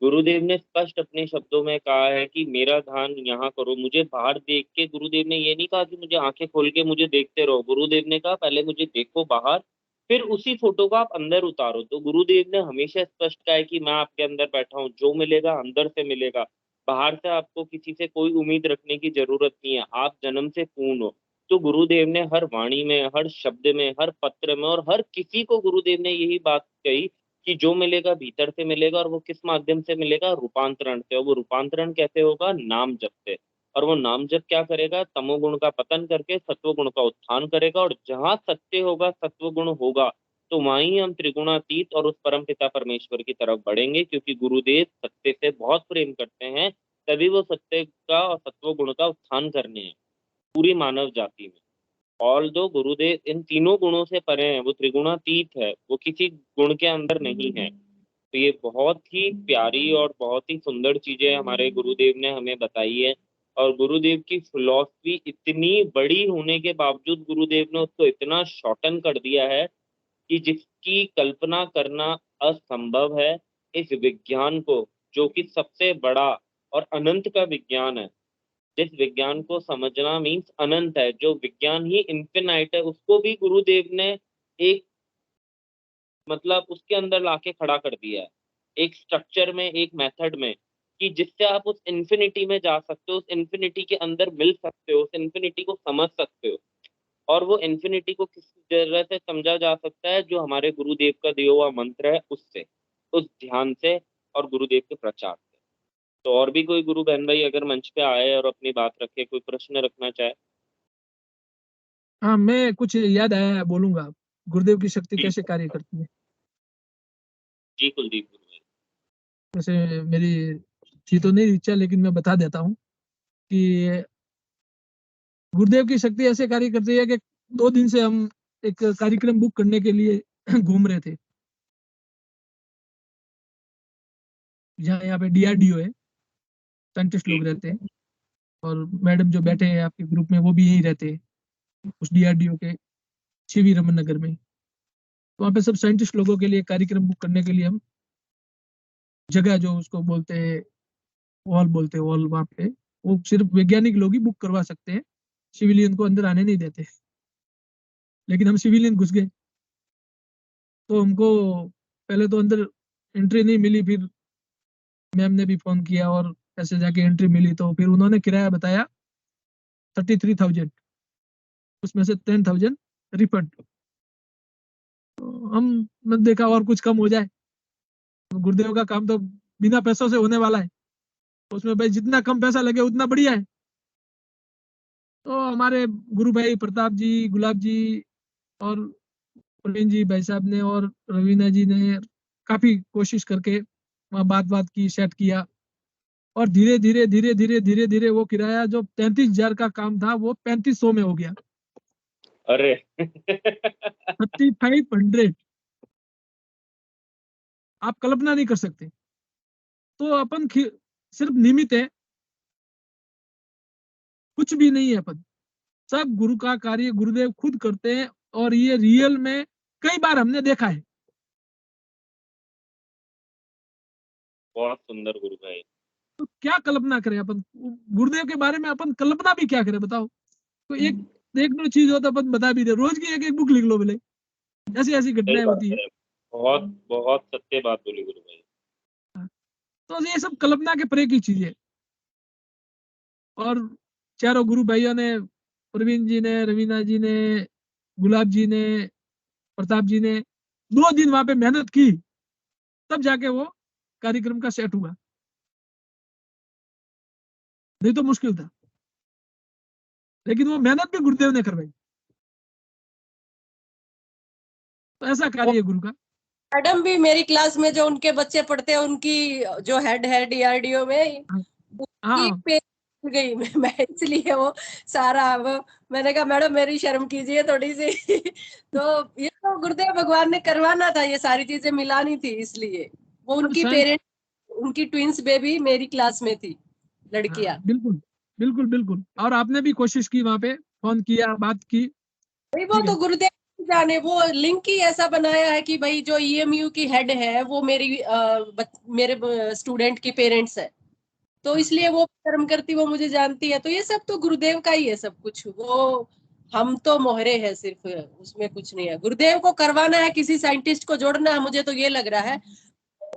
Speaker 4: गुरुदेव ने स्पष्ट अपने शब्दों में कहा है कि मेरा ध्यान यहाँ करो। मुझे बाहर देख के, गुरुदेव ने ये नहीं कहा कि मुझे आंखें खोल के मुझे देखते रहो। गुरुदेव ने कहा पहले मुझे देखो बाहर, फिर उसी फोटो को आप अंदर उतारो। तो गुरुदेव ने हमेशा स्पष्ट कहा है कि मैं आपके अंदर बैठा हूँ, जो मिलेगा अंदर से मिलेगा। बाहर से आपको किसी से कोई उम्मीद रखने की जरूरत नहीं है, आप जन्म से पूर्ण हो। तो गुरुदेव ने हर वाणी में, हर शब्द में, हर पत्र में और हर किसी को गुरुदेव ने यही बात कही कि जो मिलेगा भीतर से मिलेगा। और वो किस माध्यम से मिलेगा? रूपांतरण से। और वो रूपांतरण कैसे होगा? नाम जप से। और वो नाम जप क्या करेगा? तमोगुण का पतन करके सत्व गुण का उत्थान करेगा। और जहां सत्य होगा, सत्व गुण होगा, तो वहीं हम त्रिगुणातीत और उस परम पिता परमेश्वर की तरफ बढ़ेंगे, क्योंकि गुरुदेव सत्य से बहुत प्रेम करते हैं। तभी वो सत्य का और सत्व गुण का उत्थान करने हैं पूरी मानव जाति में। ऑल दो गुरुदेव इन तीनों गुणों से परे हैं, वो त्रिगुणातीत है, वो किसी गुण के अंदर नहीं है। तो ये बहुत ही प्यारी और बहुत ही सुंदर चीजें हमारे गुरुदेव ने हमें बताई है। और गुरुदेव की फिलॉसफी इतनी बड़ी होने के बावजूद गुरुदेव ने उसको इतना शॉर्टन कर दिया है कि जिसकी कल्पना करना असंभव है। इस विज्ञान को, जो कि सबसे बड़ा और अनंत का विज्ञान है, जिस विज्ञान को समझना मीन्स अनंत है, जो विज्ञान ही इन्फिनाइट है, उसको भी गुरुदेव ने एक, मतलब उसके अंदर लाके खड़ा कर दिया है, एक स्ट्रक्चर में, एक मेथड में, कि जिससे आप उस इन्फिनिटी में जा सकते हो, उस इन्फिनिटी के अंदर मिल सकते हो, उस इन्फिनिटी को समझ सकते हो। और वो इन्फिनिटी को किस तरह से समझा जा सकता है? जो हमारे गुरुदेव का दिया हुआ मंत्र है उससे, उस ध्यान से और गुरुदेव के प्रचार से। तो और भी कोई गुरु बहन भाई अगर मंच पे आए और अपनी बात रखे, कोई प्रश्न रखना चाहे?
Speaker 6: हाँ, मैं कुछ याद आया बोलूंगा, गुरुदेव की शक्ति
Speaker 4: जी
Speaker 6: कैसे कार्य करती है।
Speaker 4: जी कुलदीप गुरु भाई।
Speaker 6: वैसे मेरी थी तो नहीं इच्छा, लेकिन मैं बता देता हूँ कि गुरुदेव की शक्ति ऐसे कार्य करती है कि 2 दिन से हम एक कार्यक्रम बुक करने के लिए घूम रहे थे। यहाँ पे डीआरडीओ है, साइंटिस्ट
Speaker 4: जी
Speaker 6: लोग रहते हैं, और मैडम जो बैठे हैं आपके ग्रुप में वो भी यही रहते हैं उस डीआरडीओ के सीवी रमन नगर में। तो वहाँ पे सब साइंटिस्ट लोगों के लिए कार्यक्रम बुक करने के लिए हम जगह, जो उसको बोलते हैं हॉल, बोलते हैं हॉल, वहाँ पे वो सिर्फ वैज्ञानिक लोग ही बुक करवा सकते हैं, सिविलियन को अंदर आने नहीं देते। लेकिन हम सिविलियन घुस गए, तो हमको पहले तो अंदर एंट्री नहीं मिली, फिर मैम ने भी फोन किया और ऐसे जाके एंट्री मिली, तो फिर उन्होंने किराया बताया 33,000। उसमें से 10,000 रिफंड। तो हमने देखा और कुछ कम हो जाए, तो गुरुदेव का काम तो बिना पैसों से होने वाला है, उसमें भाई जितना कम पैसा लगे उतना बढ़िया है। तो हमारे गुरु भाई प्रताप जी, गुलाब जी और प्रवीण जी भाई साहब ने और रवीना जी ने काफी कोशिश करके वहाँ बात की, सेट किया, और धीरे धीरे धीरे धीरे धीरे धीरे वो किराया जो 33,000 का काम था वो 3500 में हो गया।
Speaker 4: अरे
Speaker 6: 3500, आप कल्पना नहीं कर सकते। तो अपन सिर्फ निमित्त है, कुछ भी नहीं है अपन, सब गुरु का कार्य गुरुदेव खुद करते हैं, और ये रियल में कई बार हमने देखा है।
Speaker 4: बहुत सुंदर गुरु भाई।
Speaker 6: तो क्या कल्पना करें अपन गुरुदेव के बारे में, अपन कल्पना भी क्या करें बताओ। तो एक दो चीज हो तो अपन बता भी दे, रोज की एक बुक लिख लो बोले, ऐसी ऐसी
Speaker 4: सही
Speaker 6: घटनाएं
Speaker 4: बात
Speaker 6: होती है।
Speaker 4: है, बहुत बहुत सत्य बात बोली गुरु भाई।
Speaker 6: तो ये सब कल्पना के परे की चीज है। और चारों गुरु भाइयों ने, प्रवीण जी ने, रवीना जी ने, गुलाब जी ने, प्रताप जी ने 2 दिन वहां पे मेहनत की, तब जाके वो कार्यक्रम का सेट हुआ, नहीं तो मुश्किल था। लेकिन वो मेहनत भी गुरुदेव ने करवाई। तो ऐसा कार्य है गुरु का।
Speaker 7: मैडम भी मेरी क्लास में जो उनके बच्चे पढ़ते हैं, उनकी जो हेड है DRDO में,
Speaker 6: हाँ
Speaker 7: उसकी पे गई मैं इसलिए वो सारा वो, मैंने कहा मैडम मेरी शर्म कीजिए थोड़ी सी तो ये तो गुरुदेव भगवान ने करवाना था, ये सारी चीजें मिलानी थी, इसलिए वो उनकी
Speaker 6: शायद,
Speaker 7: पेरेंट, उनकी ट्विंस बेबी मेरी क्लास में थी, लड़कियां।
Speaker 6: बिल्कुल बिल्कुल बिल्कुल। और आपने भी कोशिश की, वहां पे फोन किया, बात की।
Speaker 7: भाई वो
Speaker 6: ठीक
Speaker 7: तो
Speaker 6: है,
Speaker 7: गुरुदेव जाने, वो लिंक ही ऐसा बनाया है कि भाई जो EMU की हेड है वो मेरे स्टूडेंट की पेरेंट्स है, तो इसलिए वो कर्म करती, वो मुझे जानती है, तो ये सब तो गुरुदेव का ही है सब कुछ। वो हम तो मोहरे हैं सिर्फ, उसमें कुछ नहीं है। गुरुदेव को करवाना है, किसी साइंटिस्ट को जोड़ना है, मुझे तो ये लग रहा है।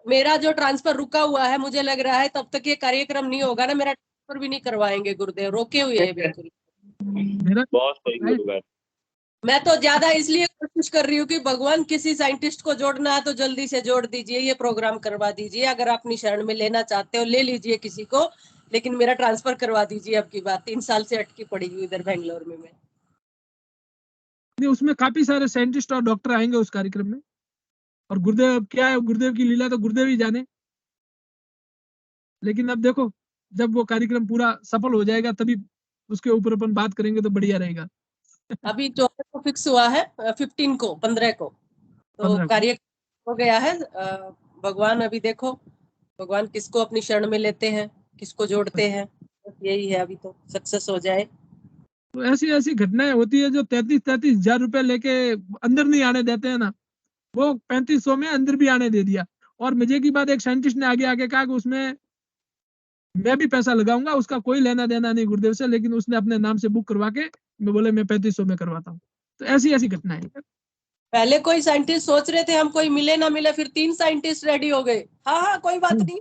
Speaker 7: मेरा जो ट्रांसफर रुका हुआ है, मुझे लग रहा है तब तक ये कार्यक्रम नहीं होगा ना, मेरा ट्रांसफर भी नहीं करवाएंगे गुरुदेव, रोके हुए है बिल्कुल।
Speaker 6: मेरा
Speaker 4: बहुत सही
Speaker 6: है।
Speaker 4: गुरु भाई।
Speaker 7: मैं तो ज्यादा इसलिए कोशिश कर रही हूँ कि भगवान किसी साइंटिस्ट को जोड़ना है तो जल्दी से जोड़ दीजिए, ये प्रोग्राम करवा दीजिए, अगर आप अपनी शरण में लेना चाहते हो ले लीजिए किसी को, लेकिन मेरा ट्रांसफर करवा दीजिए। अब की बात 3 साल से अटकी पड़ी हुई इधर बेंगलोर में मैं।
Speaker 6: नहीं, उसमें काफी सारे साइंटिस्ट और डॉक्टर आएंगे उस कार्यक्रम में। और गुरुदेव क्या है, गुरुदेव की लीला तो गुरुदेव ही जाने। लेकिन अब देखो, जब वो कार्यक्रम पूरा सफल हो जाएगा तभी उसके ऊपर अपन बात करेंगे तो बढ़िया रहेगा।
Speaker 7: अभी 14 को फिक्स हुआ है, 15 को, 15 को तो
Speaker 6: 15 को।
Speaker 7: कार्य हो गया है। भगवान अभी देखो, भगवान किसको अपनी शरण में लेते हैं, किसको जोड़ते हैं, बस यही है, अभी तो सक्सेस हो जाए।
Speaker 6: तो ऐसी ऐसी घटनाएं होती है जो 33,000 रुपए लेके अंदर नहीं आने देते हैं ना, वो 3500 में अंदर भी आने दे दिया। और मजे की बात, एक साइंटिस्ट ने आगे आके कहा कि उसमें मैं भी पैसा लगाऊंगा, उसका कोई लेना देना नहीं गुरुदेव से, लेकिन उसने अपने नाम से बुक करवा के मैं बोले मैं 3500 में करवाता हूँ। तो ऐसी ऐसी घटनाएं।
Speaker 7: पहले कोई साइंटिस्ट सोच रहे थे हम कोई मिले ना मिले, फिर 3 साइंटिस्ट रेडी हो गए, हाँ हाँ कोई बात नहीं,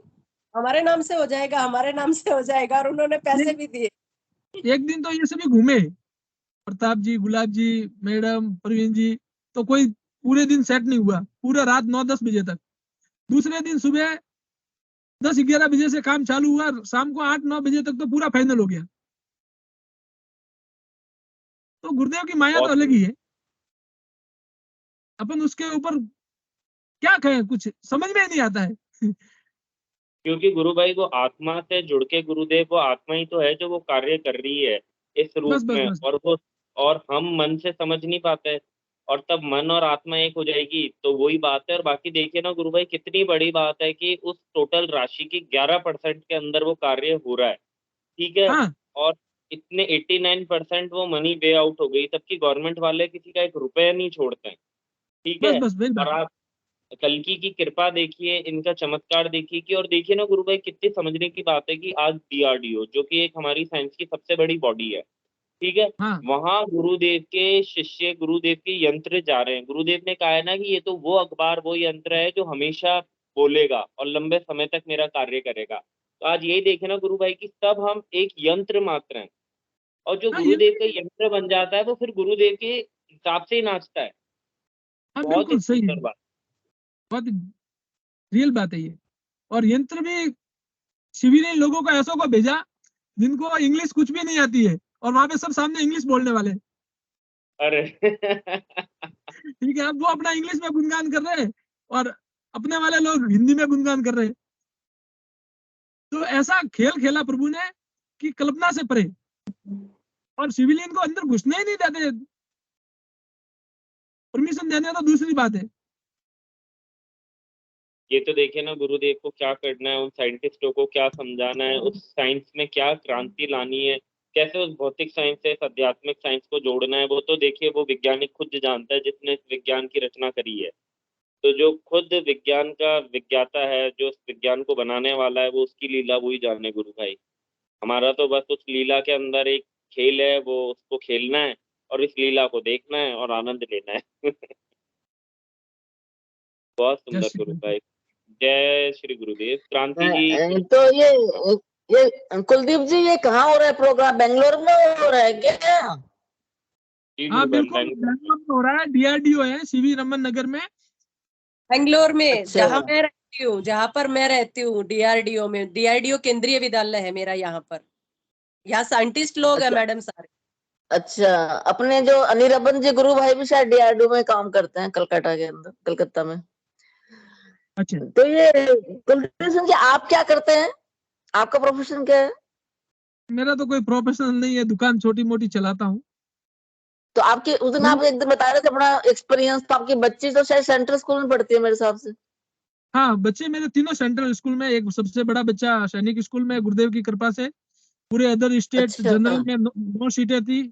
Speaker 7: हमारे नाम से हो जाएगा, हमारे नाम से हो जाएगा, और उन्होंने पैसे भी दिए।
Speaker 6: एक दिन तो ये सभी घूमे, प्रताप जी, गुलाब जी, मैडम, प्रवीण जी, तो कोई पूरे दिन सेट नहीं हुआ, पूरा रात 9-10 बजे तक। दूसरे दिन सुबह 10-11 बजे से काम चालू हुआ, शाम को 8-9 बजे तक तो पूरा फाइनल हो गया। तो गुरुदेव की माया तो
Speaker 4: बहुत
Speaker 6: अलग ही है, अपन उसके ऊपर क्या कहें, कुछ समझ में ही नहीं आता है।
Speaker 4: क्योंकि गुरु भाई वो आत्मा से जुड़ के, गुरुदेव वो आत्मा ही तो है जो वो कार्य कर रही है इस रूप
Speaker 6: बस बस
Speaker 4: में,
Speaker 6: बस।
Speaker 4: और हम मन से समझ नहीं पाते, और तब मन और आत्मा एक हो जाएगी तो वही बात है। और बाकी देखिए ना गुरु भाई, कितनी बड़ी बात है कि उस टोटल राशि की 11% के अंदर वो कार्य हो रहा है, ठीक है।
Speaker 6: हाँ,
Speaker 4: और इतने 89% वो मनी वे आउट हो गई, तब की गवर्नमेंट वाले किसी का 1 रुपया नहीं छोड़ते हैं, ठीक
Speaker 6: बस
Speaker 4: है।
Speaker 6: बस वही
Speaker 4: और
Speaker 6: बात।
Speaker 4: आप कल्कि की कृपा देखिए, इनका चमत्कार देखिए कि, और देखिए ना गुरु भाई, कितनी समझने की बात है कि आज DRDO जो कि एक हमारी साइंस की सबसे बड़ी बॉडी है, ठीक है,
Speaker 6: हाँ,
Speaker 4: वहां गुरुदेव के शिष्य, गुरुदेव के यंत्र जा रहे हैं। गुरुदेव ने कहा है ना कि ये तो वो अखबार, वो यंत्र है जो हमेशा बोलेगा और लंबे समय तक मेरा कार्य करेगा। तो आज यही देखे ना गुरु भाई कि सब हम एक यंत्र मात्र हैं, और जो
Speaker 6: हाँ,
Speaker 4: गुरुदेव का यंत्र बन जाता है वो फिर गुरुदेव के हिसाब से ही नाचता है।
Speaker 6: हाँ
Speaker 4: बहुत ही
Speaker 6: बिल्कुल सही है,
Speaker 4: सुंदर बात।
Speaker 6: बहुत रियल बात है ये। और यंत्र भी शिविर ने लोगों को ऐसों को भेजा जिनको इंग्लिश कुछ भी नहीं आती है, और वहां पे सब सामने इंग्लिश बोलने वाले हैं।
Speaker 4: अरे
Speaker 6: ठीक है, अब वो अपना इंग्लिश में गुणगान कर रहे हैं और अपने वाले लोग हिंदी में गुणगान कर रहे हैं। तो ऐसा खेल खेला प्रभु ने कि कल्पना से परे, और सिविलियन को अंदर घुसने ही नहीं देते। परमिशन देने तो दूसरी बात है।
Speaker 4: ये तो देखिए ना, गुरुदेव को क्या करना है, उन साइंटिस्टों को क्या समझाना है, उस साइंस में क्या क्रांति लानी है, कैसे उस भौतिक साइंस से इस आध्यात्मिक साइंस को जोड़ना है, वो तो देखिए वो वैज्ञानिक खुद जानता है जिसने इस विज्ञान की रचना करी है। तो जो खुद विज्ञान का विज्ञाता है, जो इस विज्ञान को बनाने वाला है, वो उसकी लीला वही जाने गुरु भाई। हमारा तो बस उस लीला के अंदर एक खेल है, वो उसको खेलना है और इस लीला को देखना है और आनंद लेना है। बहुत
Speaker 6: जय
Speaker 4: सुंदर
Speaker 6: श्री
Speaker 4: गुरु
Speaker 6: कृष्ण।
Speaker 4: भाई। जय श्री गुरुदेव। क्रांति जी
Speaker 5: तो ये कुलदीप जी, ये कहाँ हो रहा है प्रोग्राम? बेंगलोर में हो रहा है क्या?
Speaker 4: जी
Speaker 6: हाँ
Speaker 4: गुरु
Speaker 6: बिल्कुल,
Speaker 4: बैंगलोर में।
Speaker 6: बैंगलोर में हो रहा है, डीआरडीओ है सीवी रमन नगर में।
Speaker 7: बेंगलोर में
Speaker 5: अच्छा।
Speaker 7: जहाँ मैं रहती हूँ, जहाँ पर मैं रहती हूँ, डीआरडीओ में, डीआरडीओ केंद्रीय विद्यालय है मेरा यहाँ पर। यहाँ साइंटिस्ट लोग हैं
Speaker 5: अच्छा
Speaker 7: मैडम सारे।
Speaker 5: अच्छा, अपने जो अनिरबन जी गुरु भाई भी शायद डीआरडीओ में काम करते हैं, कलकत्ता के अंदर, कलकत्ता में।
Speaker 6: अच्छा,
Speaker 5: तो ये कुलदीप सिंह जी, आप क्या करते हैं? आपका प्रोफेशन क्या है?
Speaker 6: मेरा तो कोई प्रोफेशनल नहीं है, दुकान छोटी मोटी चलाता हूँ।
Speaker 5: तो आपके उस दिन आप एक दिन बता रहे थे अपना एक्सपीरियंस, तो आपकी बच्ची तो शायद सेंट्रल स्कूल में पढ़ती है मेरे हिसाब से।
Speaker 6: हाँ, बच्चे मेरे तीनों सेंट्रल स्कूल में, एक सबसे बड़ा बच्चा सैनिक स्कूल में, गुरुदेव की कृपा से। पूरे अदर स्टेट
Speaker 5: अच्छा
Speaker 6: जनरल में 9 सीटें थी,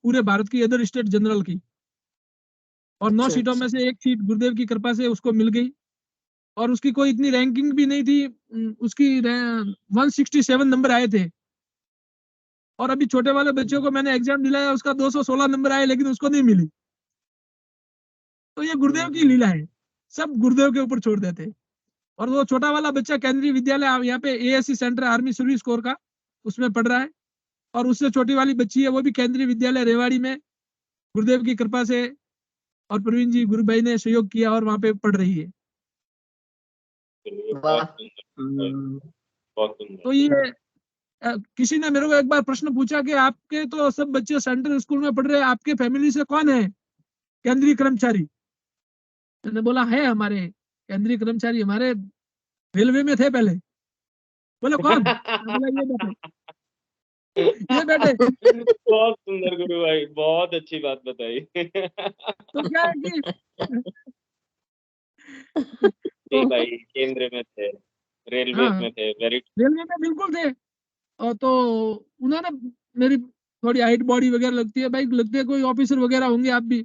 Speaker 6: पूरे भारत की अदर स्टेट जनरल की, और 9
Speaker 5: अच्छा
Speaker 6: सीटों में
Speaker 5: अच्छा।
Speaker 6: से एक सीट गुरुदेव की कृपा से उसको मिल गई। और उसकी कोई इतनी रैंकिंग भी नहीं थी, उसकी 167 नंबर आए थे। और अभी छोटे वाले बच्चों को मैंने एग्जाम दिलाया, उसका 216 नंबर आए, लेकिन उसको नहीं मिली। तो ये गुरुदेव की लीला है, सब गुरुदेव के ऊपर छोड़ देते। और वो छोटा वाला बच्चा केंद्रीय विद्यालय यहाँ पे ASC centre army service corps का, उसमें पढ़ रहा है। और उससे छोटी वाली बच्ची है, वो भी केंद्रीय विद्यालय रेवाड़ी में, गुरुदेव की कृपा से और प्रवीण जी गुरु भाई ने सहयोग किया, और वहां पे पढ़ रही है।
Speaker 4: चलिए,
Speaker 5: वाह।
Speaker 4: बहुत सुंदर भाई, बहुत सुंदर।
Speaker 6: तो ये किसी ने मेरे को एक बार प्रश्न पूछा कि आपके तो सब बच्चे सेंट्रल स्कूल में पढ़ रहे हैं, आपके फैमिली से कौन है केंद्रीय कर्मचारी? मैंने बोला है हमारे केंद्रीय कर्मचारी, हमारे रेलवे में थे पहले। बोले कौन? मैं बोला ये बेटे, ये बेटे।
Speaker 4: बहुत सुंदर गुरु भाई, बहुत अच्छी बात बताई।
Speaker 6: तो क्या है कि
Speaker 4: जी
Speaker 6: तो
Speaker 4: भाई, केंद्र में थे, रेलवे
Speaker 6: हाँ,
Speaker 4: में थे, वेरी।
Speaker 6: रेलवे में बिल्कुल थे। और तो उन्होंने मेरी थोड़ी हाइट बॉडी वगैरह लगती है भाई, लगते है कोई ऑफिसर वगैरह होंगे आप भी।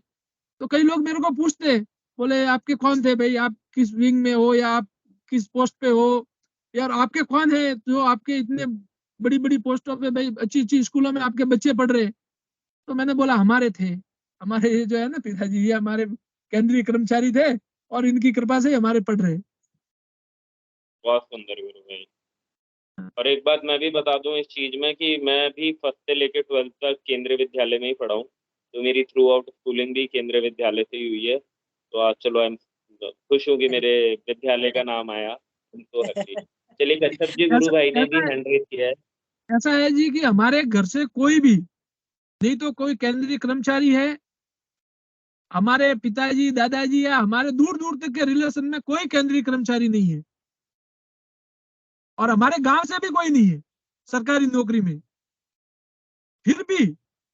Speaker 6: तो कई लोग मेरे को पूछते हैं, बोले आपके कौन थे भाई, आप किस विंग में हो, या आप किस पोस्ट पे हो, यार आपके कौन है जो आपके इतने बड़ी बड़ी पोस्टों पे भाई, अच्छी अच्छी स्कूलों में आपके बच्चे पढ़ रहे हैं। तो मैंने बोला हमारे थे, हमारे ये जो है ना पिताजी, ये हमारे केंद्रीय कर्मचारी थे, और इनकी कृपा से हमारे पढ़ रहे हैं।
Speaker 4: बहुत सुंदर गुरु भाई। और एक बात मैं भी बता दूं इस चीज में कि मैं भी फर्स्ट से लेकर 12th तक केंद्रीय विद्यालय में ही पढ़ा हूँ। तो मेरी थ्रू आउट स्कूलिंग भी केंद्रीय विद्यालय से ही हुई है। तो आज चलो, आई एम खुश हूँ कि मेरे विद्यालय का नाम आया। तो हैप्पी। चलिए, कच्छप जी गुरु
Speaker 6: ऐसा
Speaker 4: भाई ने भी
Speaker 6: ऐसा
Speaker 4: हैंड रेज किया है।
Speaker 6: ऐसा है जी कि हमारे घर से कोई भी नहीं तो कोई केंद्रीय कर्मचारी है, हमारे पिताजी दादाजी या हमारे दूर दूर तक के रिलेशन में कोई केंद्रीय कर्मचारी नहीं है, और हमारे गांव से भी कोई नहीं है सरकारी नौकरी में। फिर भी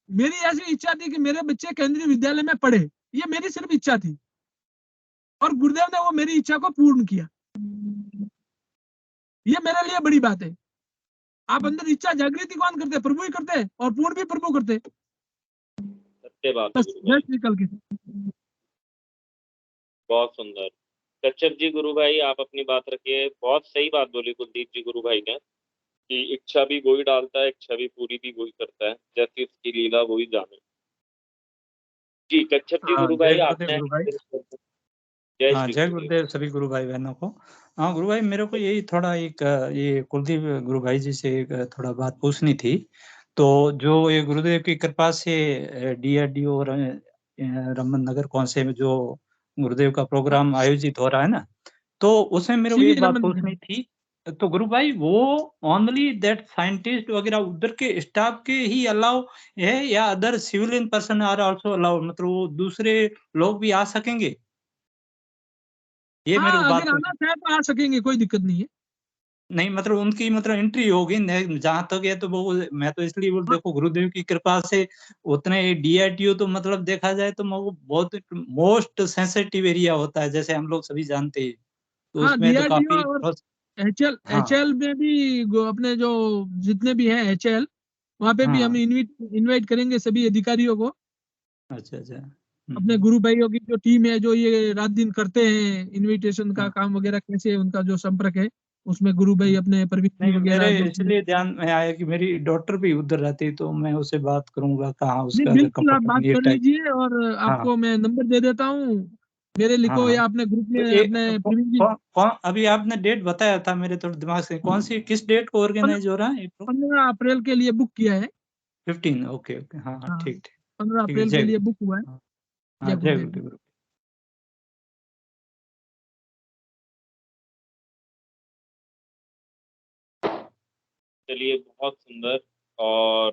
Speaker 6: मेरी ऐसी इच्छा थी कि मेरे बच्चे केंद्रीय विद्यालय में पढ़े, ये मेरी सिर्फ इच्छा थी, और गुरुदेव ने वो मेरी इच्छा को पूर्ण किया। ये मेरे लिए बड़ी बात है। आप अंदर इच्छा जागृति कौन करते? प्रभु ही करते हैं, और पूर्ण भी प्रभु करते हैं।
Speaker 4: सत्य बात है
Speaker 6: बस
Speaker 4: गुरु
Speaker 6: जय
Speaker 4: भाई।
Speaker 6: श्री कल की।
Speaker 4: बहुत सुंदर। कच्छप जी गुरु भाई, आप अपनी बात रखिए। बहुत सही बात बोली कुलदीप जी गुरु भाई ने कि इच्छा भी वही डालता है, इच्छा भी पूरी भी वही करता है, जैसी उसकी लीला वही जाने। जी कच्छप जी
Speaker 8: हाँ,
Speaker 4: गुरु
Speaker 8: जय
Speaker 4: भाई,
Speaker 8: गुरुदेव
Speaker 4: आपने
Speaker 8: गुरु भाई।
Speaker 4: जय
Speaker 8: हाँ,
Speaker 4: श्री
Speaker 8: जय
Speaker 4: गुरुदेव।
Speaker 8: गुरुदेव सभी गुरु भाई बहनों को। हाँ गुरु भाई, मेरे को यही थोड़ा एक ये कुलदीप गुरु भाई जी से एक थोड़ा बात पूछनी थी। तो जो ये गुरुदेव की कृपा से DRDO और रमन नगर कौंसिल में जो गुरुदेव का प्रोग्राम आयोजित हो रहा है ना, तो उसमें मेरे को
Speaker 6: सीवी
Speaker 8: एक बात
Speaker 6: रमन
Speaker 8: पूछनी थी। तो गुरु भाई वो ओनली दैट साइंटिस्ट वगैरह उधर के स्टाफ के ही अलाउ है या other civilian person are also allow, मतलब वो दूसरे लोग भी आ सकेंगे? ये मेरे को
Speaker 6: हाँ,
Speaker 8: बात
Speaker 6: अगर आना
Speaker 8: पूछनी।
Speaker 6: चाहे तो आ सकेंगे, कोई दिक्कत नहीं है।
Speaker 8: नहीं मतलब उनकी मतलब एंट्री होगी जहाँ तक है, तो वो मैं तो इसलिए बोल,
Speaker 6: हाँ,
Speaker 8: देखो गुरुदेव की कृपा से उतने DRDO तो मतलब देखा जाए तो वो बहुत मोस्ट सेंसिटिव एरिया होता है, जैसे हम लोग सभी जानते हैं, तो
Speaker 6: हाँ,
Speaker 8: उसमें तो
Speaker 6: DRDO
Speaker 8: काफी
Speaker 6: और HL में भी अपने जो जितने भी हैं HL, वहाँ पे भी हम
Speaker 8: हाँ।
Speaker 6: इनवाइट करेंगे सभी अधिकारियों को।
Speaker 8: अच्छा अच्छा।
Speaker 6: अपने गुरु भाइयों की जो टीम है, जो ये रात दिन करते हैं इनविटेशन का
Speaker 8: हाँ।
Speaker 6: काम वगैरह, कैसे उनका जो संपर्क है, उसमें गुरु भाई अपने प्रवीण जी
Speaker 8: नहीं मेरे
Speaker 6: वगैरह जो
Speaker 8: इसलिए ध्यान में आया कि मेरी डॉटर भी उधर रहती, तो मैं उससे बात करूंगा कहाँ
Speaker 6: नहीं,
Speaker 8: उसका अगर
Speaker 6: बिल्कुल आप
Speaker 8: कपट
Speaker 6: बात कर
Speaker 8: टाइप।
Speaker 6: लीजिए, और
Speaker 8: हाँ
Speaker 6: आपको मैं नंबर दे देता हूँ, मेरे
Speaker 8: हाँ
Speaker 6: लिखो
Speaker 8: हाँ।
Speaker 6: या अपने ग्रुप
Speaker 8: तो
Speaker 6: में
Speaker 8: ये
Speaker 6: अपने प्रवीण जी।
Speaker 8: कौन अभी आपने डेट बताया था मेरे थोड़े दिमाग से, कौन सी किस डेट को ऑर्गेनाइज हो रहा है?
Speaker 6: 15 अप्रैल के लिए बुक किया है।
Speaker 8: 15। Okay okay. हाँ हाँ,
Speaker 6: हाँ,
Speaker 8: ठीक ठीक।
Speaker 6: 15
Speaker 8: ठीक है,
Speaker 6: अप्रैल के
Speaker 8: जय
Speaker 6: लिए
Speaker 8: गुरु।
Speaker 6: बुक हुआ है।
Speaker 8: हाँ
Speaker 6: जय
Speaker 8: हाँ, जय
Speaker 6: गुरुदेव।
Speaker 8: गुरुदेव।
Speaker 4: चलिए, बहुत सुंदर। और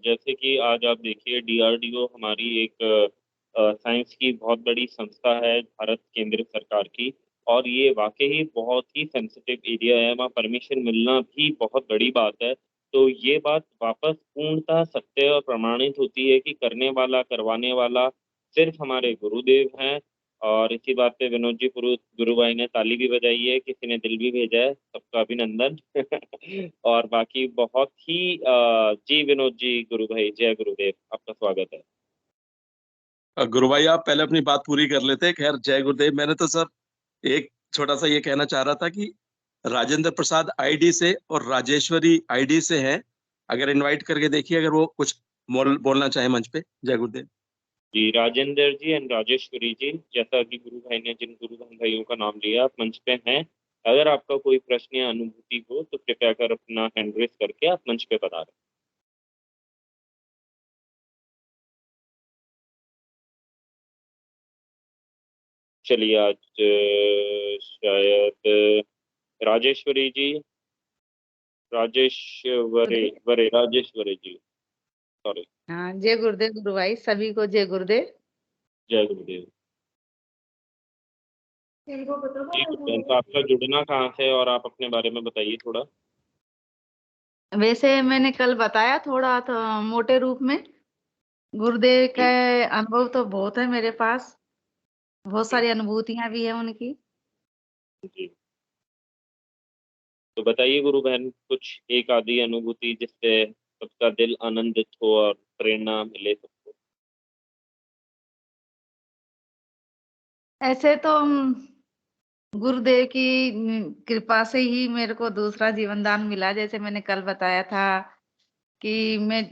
Speaker 4: जैसे कि आज आप देखिए, DRDO हमारी एक साइंस की बहुत बड़ी संस्था है भारत केंद्र सरकार की, और ये वाकई ही बहुत ही सेंसिटिव एरिया है, वहाँ परमिशन मिलना भी बहुत बड़ी बात है। तो ये बात वापस पूर्णतः सत्य और प्रमाणित होती है कि करने वाला करवाने वाला सिर्फ हमारे गुरुदेव हैं। और इसी बात पे विनोद जी गुरु भाई ने ताली भी बजाई है, किसी ने दिल भी भेजा है, सबका अभिनंदन। और बाकी बहुत ही जी विनोद जी, गुरु भाई, जय गुरुदेव, आपका स्वागत है।
Speaker 3: गुरु भाई आप पहले अपनी बात पूरी कर लेते। खैर, जय गुरुदेव। मैंने तो सर एक छोटा सा ये कहना चाह रहा था कि राजेंद्र प्रसाद ID से और राजेश्वरी ID से हैं, अगर इनवाइट करके देखिए, अगर वो कुछ बोलना चाहे मंच पे। जय गुरुदेव।
Speaker 4: जी, राजेंद्र जी एंड राजेश्वरी जी, जैसा कि गुरु भाई ने जिन गुरु भाइयों का नाम लिया, आप मंच पे हैं। अगर आपका कोई प्रश्न या अनुभूति हो तो कृपया कर अपना हैंड रेस करके आप मंच पे बता रहे। चलिए, आज शायद राजेश्वरी जी, राजेश्वरी जी, सॉरी।
Speaker 9: हाँ, जय गुरुदेव गुरु भाई, सभी को जय गुरुदेव।
Speaker 4: जय गुरुदेव जी। गुरुदेव, तो आपका जुड़ना कहाँ से, और आप अपने बारे में बताइए थोड़ा।
Speaker 9: वैसे मैंने कल बताया थोड़ा तो मोटे रूप में, गुरुदेव का अनुभव तो बहुत है मेरे पास, बहुत सारी अनुभूतियां भी है उनकी।
Speaker 4: जी, तो बताइए गुरु बहन, कुछ एक आधी अनुभूति जिससे सबका दिल आनंदित हो और प्रेरणा मिले सबको।
Speaker 9: ऐसे तो गुरुदेव की कृपा से ही मेरे को दूसरा जीवन दान मिला। जैसे मैंने कल बताया था कि मैं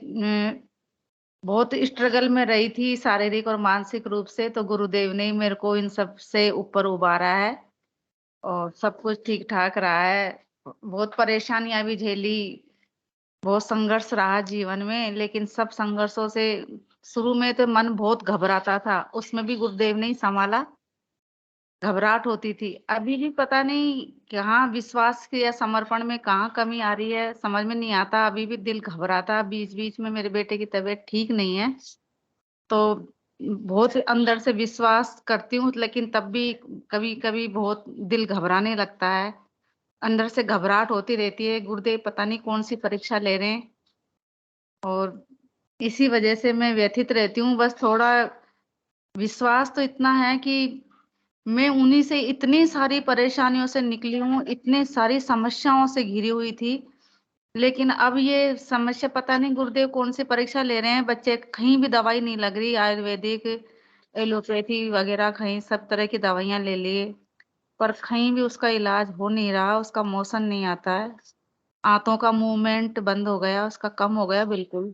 Speaker 9: बहुत स्ट्रगल में रही थी शारीरिक और मानसिक रूप से, तो गुरुदेव ने ही मेरे को इन सब से ऊपर उबारा है और सब कुछ ठीक ठाक रहा है। बहुत परेशानियां भी झेली, बहुत संघर्ष रहा जीवन में, लेकिन सब संघर्षों से शुरू में तो मन बहुत घबराता था, उसमें भी गुरुदेव ने ही संभाला। घबराहट होती थी, अभी भी पता नहीं कहाँ विश्वास के या समर्पण में कहाँ कमी आ रही है, समझ में नहीं आता। अभी भी दिल घबराता, बीच बीच में मेरे बेटे की तबीयत ठीक नहीं है, तो बहुत अंदर से विश्वास करती हूँ, लेकिन तब भी कभी कभी बहुत दिल घबराने लगता है, अंदर से घबराहट होती रहती है। गुरुदेव पता नहीं कौन सी परीक्षा ले रहे हैं, और इसी वजह से मैं व्यथित रहती हूँ। बस थोड़ा विश्वास तो इतना है कि मैं उन्हीं से इतनी सारी परेशानियों से निकली हूँ, इतनी सारी समस्याओं से घिरी हुई थी, लेकिन अब ये समस्या पता नहीं गुरुदेव कौन सी परीक्षा ले रहे हैं। बच्चे कहीं भी दवाई नहीं लग रही, आयुर्वेदिक एलोपैथी वगैरह कहीं सब तरह की दवाइयां ले लिए, पर कहीं भी उसका इलाज हो नहीं रहा, उसका मोशन नहीं आता है, आंतों का मूवमेंट बंद हो गया, उसका कम हो गया बिल्कुल।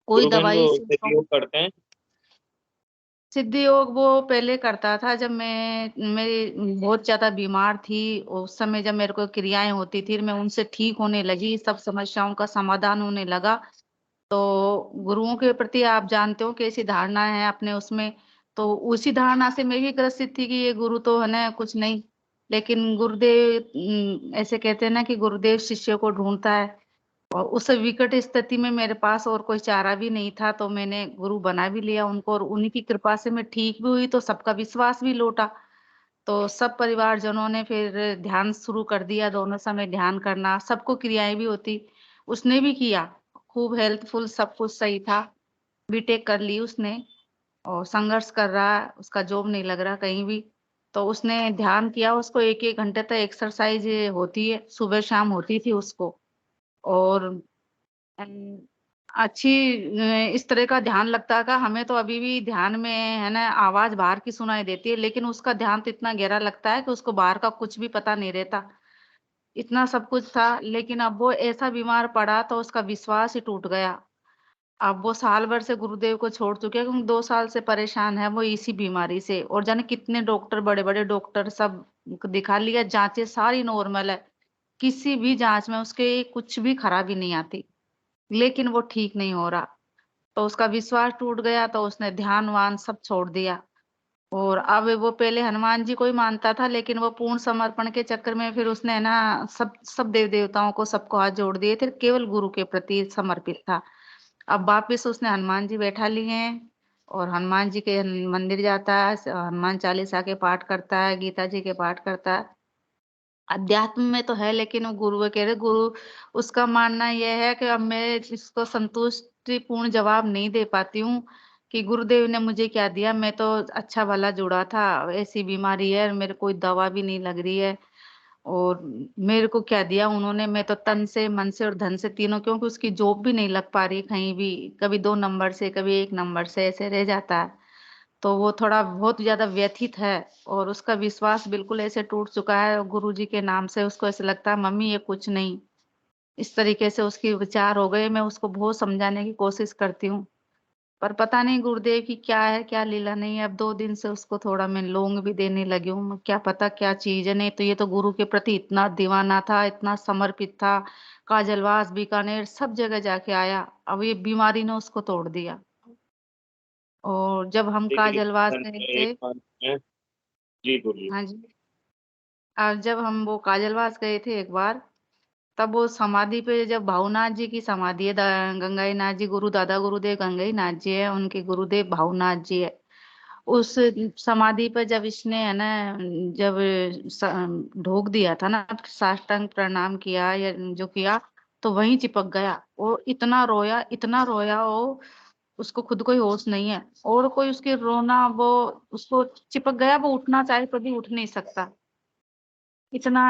Speaker 9: कोई
Speaker 4: गुरु बहन, वो
Speaker 9: दवाई से
Speaker 4: सिद्ध योग करते हैं?
Speaker 9: सिद्ध योग वो पहले करता था जब मैं मेरी बहुत ज्यादा बीमार थी, उस समय जब मेरे को क्रियाएं होती थी, मैं उनसे ठीक होने लगी, सब समस्याओं का समाधान होने लगा, तो गुरुओं के प्रति आप जानते हो कैसी धारणा है अपने उसमें, तो उसी धारणा से मैं भी ग्रसित थी कि ये गुरु तो है ना कुछ नहीं। लेकिन गुरुदेव ऐसे कहते हैं ना कि गुरुदेव शिष्य को ढूंढता है, और उस विकट स्थिति में मेरे पास और कोई चारा भी नहीं था, तो मैंने गुरु बना भी लिया उनको, और उन्हीं की कृपा से मैं ठीक भी हुई, तो सबका विश्वास भी लौटा। तो सब परिवारजनों ने फिर ध्यान शुरू कर दिया, दोनों समय ध्यान करना, सबको क्रियाएं भी होती, उसने भी किया, खूब हेल्थफुल, सब कुछ सही था। बीटेक कर ली उसने, और संघर्ष कर रहा है, उसका जॉब नहीं लग रहा कहीं भी। तो उसने ध्यान किया, उसको 1-1 घंटे तक एक्सरसाइज होती है, सुबह शाम होती थी उसको। और अम, अच्छी इस तरह का ध्यान लगता था हमें, तो अभी भी ध्यान में है ना आवाज बाहर की सुनाई देती है, लेकिन उसका ध्यान तो इतना गहरा लगता है कि उसको बाहर का कुछ भी पता नहीं रहता, इतना सब कुछ था। लेकिन अब वो ऐसा बीमार पड़ा तो उसका विश्वास ही टूट गया। अब वो साल भर से गुरुदेव को छोड़ चुके हैं, क्योंकि 2 साल से परेशान है वो इसी बीमारी से, और जाने कितने डॉक्टर, बड़े बड़े डॉक्टर सब दिखा लिया, जांचें सारी नॉर्मल है, किसी भी जांच में उसके कुछ भी खराबी नहीं आती, लेकिन वो ठीक नहीं हो रहा। तो उसका विश्वास टूट गया, तो उसने ध्यान वान सब छोड़ दिया। और अब वो पहले हनुमान जी को ही मानता था, लेकिन वो पूर्ण समर्पण के चक्कर में फिर उसने ना सब सब देव देवताओं को, सबको हाथ जोड़ दिए थे, केवल गुरु के प्रति समर्पित था। अब वापिस उसने हनुमान जी बैठा लिए हैं, और हनुमान जी के मंदिर जाता है, हनुमान चालीसा के पाठ करता है, गीता जी के पाठ करता है। अध्यात्म में तो है, लेकिन वो गुरु कह रहे, गुरु उसका मानना यह है कि अब मैं इसको संतुष्टिपूर्ण जवाब नहीं दे पाती हूँ कि गुरुदेव ने मुझे क्या दिया, मैं तो अच्छा भला जुड़ा था, ऐसी बीमारी है, मेरे कोई दवा भी नहीं लग रही है, और मेरे को क्या दिया उन्होंने, मैं तो तन से, मन से और धन से, तीनों, क्योंकि उसकी जॉब भी नहीं लग पा रही कहीं भी, कभी 2 नंबर से, कभी 1 नंबर से ऐसे रह जाता है। तो वो थोड़ा बहुत ज्यादा व्यथित है, और उसका विश्वास बिल्कुल ऐसे टूट चुका है गुरु जी के नाम से, उसको ऐसे लगता है मम्मी ये कुछ नहीं, इस तरीके से उसके विचार हो गए। मैं उसको बहुत समझाने की कोशिश करती हूँ, पर पता नहीं गुरुदेव की क्या है, क्या लीला नहीं है। अब 2 दिन से उसको थोड़ा मैं लौंग भी देने लगी हूँ, क्या पता क्या चीज है। नहीं तो ये तो गुरु के प्रति इतना दीवाना था, इतना समर्पित था, काजलवास, बीकानेर, सब जगह जाके आया। अब ये बीमारी ने उसको तोड़ दिया। और जब हम
Speaker 4: देखिए
Speaker 9: काजलवास गए थे,
Speaker 4: एक बात है। जी बोलिए।
Speaker 9: हाँ जी, और जब हम वो काजलवास गए थे एक बार, तब वो समाधि पे, जब भावनाथ जी की समाधि है, गंगाई नाथ जी, गुरु दादा गुरुदेव गंगाई नाथ जी है, उनके गुरुदेव भावनाथ जी है। उस समाधि पर जब इसने है ना, जब ढोक दिया था ना, साष्टांग प्रणाम किया या जो किया, तो वहीं चिपक गया। वो इतना रोया, इतना रोया, वो उसको खुद को ही होश नहीं है, और कोई उसके रोना, वो उसको चिपक गया, वो उठना चाहे तो भी उठ नहीं सकता, इतना।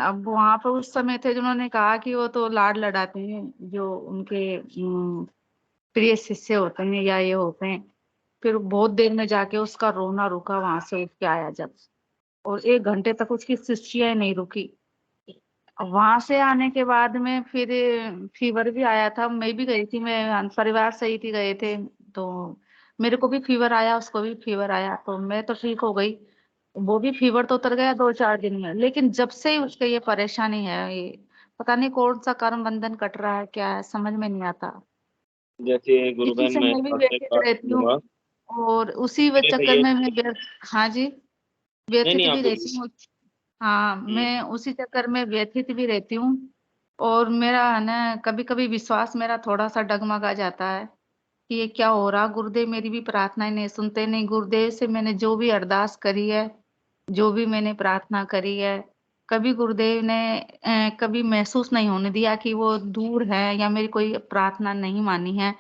Speaker 9: अब वहां पर उस समय थे जिन्होंने कहा कि वो तो लाड लड़ाते हैं, जो उनके प्रिय शिष्य होते हैं या ये होते हैं। फिर बहुत देर में जाके उसका रोना रुका, वहां से उठ के आया जब, और 1 घंटे तक उसकी शिष्या नहीं रुकी। वहां से आने के बाद में फिर फीवर भी आया था, मैं भी गई थी, मैं परिवार सहित ही गए थे। तो मेरे को भी फीवर आया, उसको भी फीवर आया, तो मैं तो ठीक हो गई, वो भी फीवर तो उतर गया 2-4 दिन में। लेकिन जब से ही उसके ये परेशानी है, ये पता नहीं कौन सा कर्म बंधन कट रहा है, क्या है समझ में नहीं आता।
Speaker 4: जैसे गुरु
Speaker 9: इसी
Speaker 4: बहन
Speaker 9: से
Speaker 4: मैं
Speaker 9: मैं भी
Speaker 4: आपसे
Speaker 9: व्यथित
Speaker 4: बात
Speaker 9: रहती हूँ,
Speaker 4: करूंगा।
Speaker 9: और उसी
Speaker 4: मेरे
Speaker 9: चक्कर
Speaker 4: भैया।
Speaker 9: में मैं हाँ जी,
Speaker 4: नहीं
Speaker 9: व्यथित
Speaker 4: नहीं, आप
Speaker 9: भी रहती
Speaker 4: बोलिए।
Speaker 9: हूँ। हाँ, मैं उसी चक्कर में व्यथित भी रहती हूँ। और मेरा है ना, कभी कभी विश्वास मेरा थोड़ा सा डगमगा जाता है कि ये क्या हो रहा, गुरुदेव मेरी भी प्रार्थनाएं नहीं सुनते। नहीं, गुरुदेव से मैंने जो भी अरदास करी है, जो भी मैंने प्रार्थना करी है, कभी गुरुदेव ने कभी महसूस नहीं होने दिया कि वो दूर है या मेरी कोई प्रार्थना नहीं मानी है।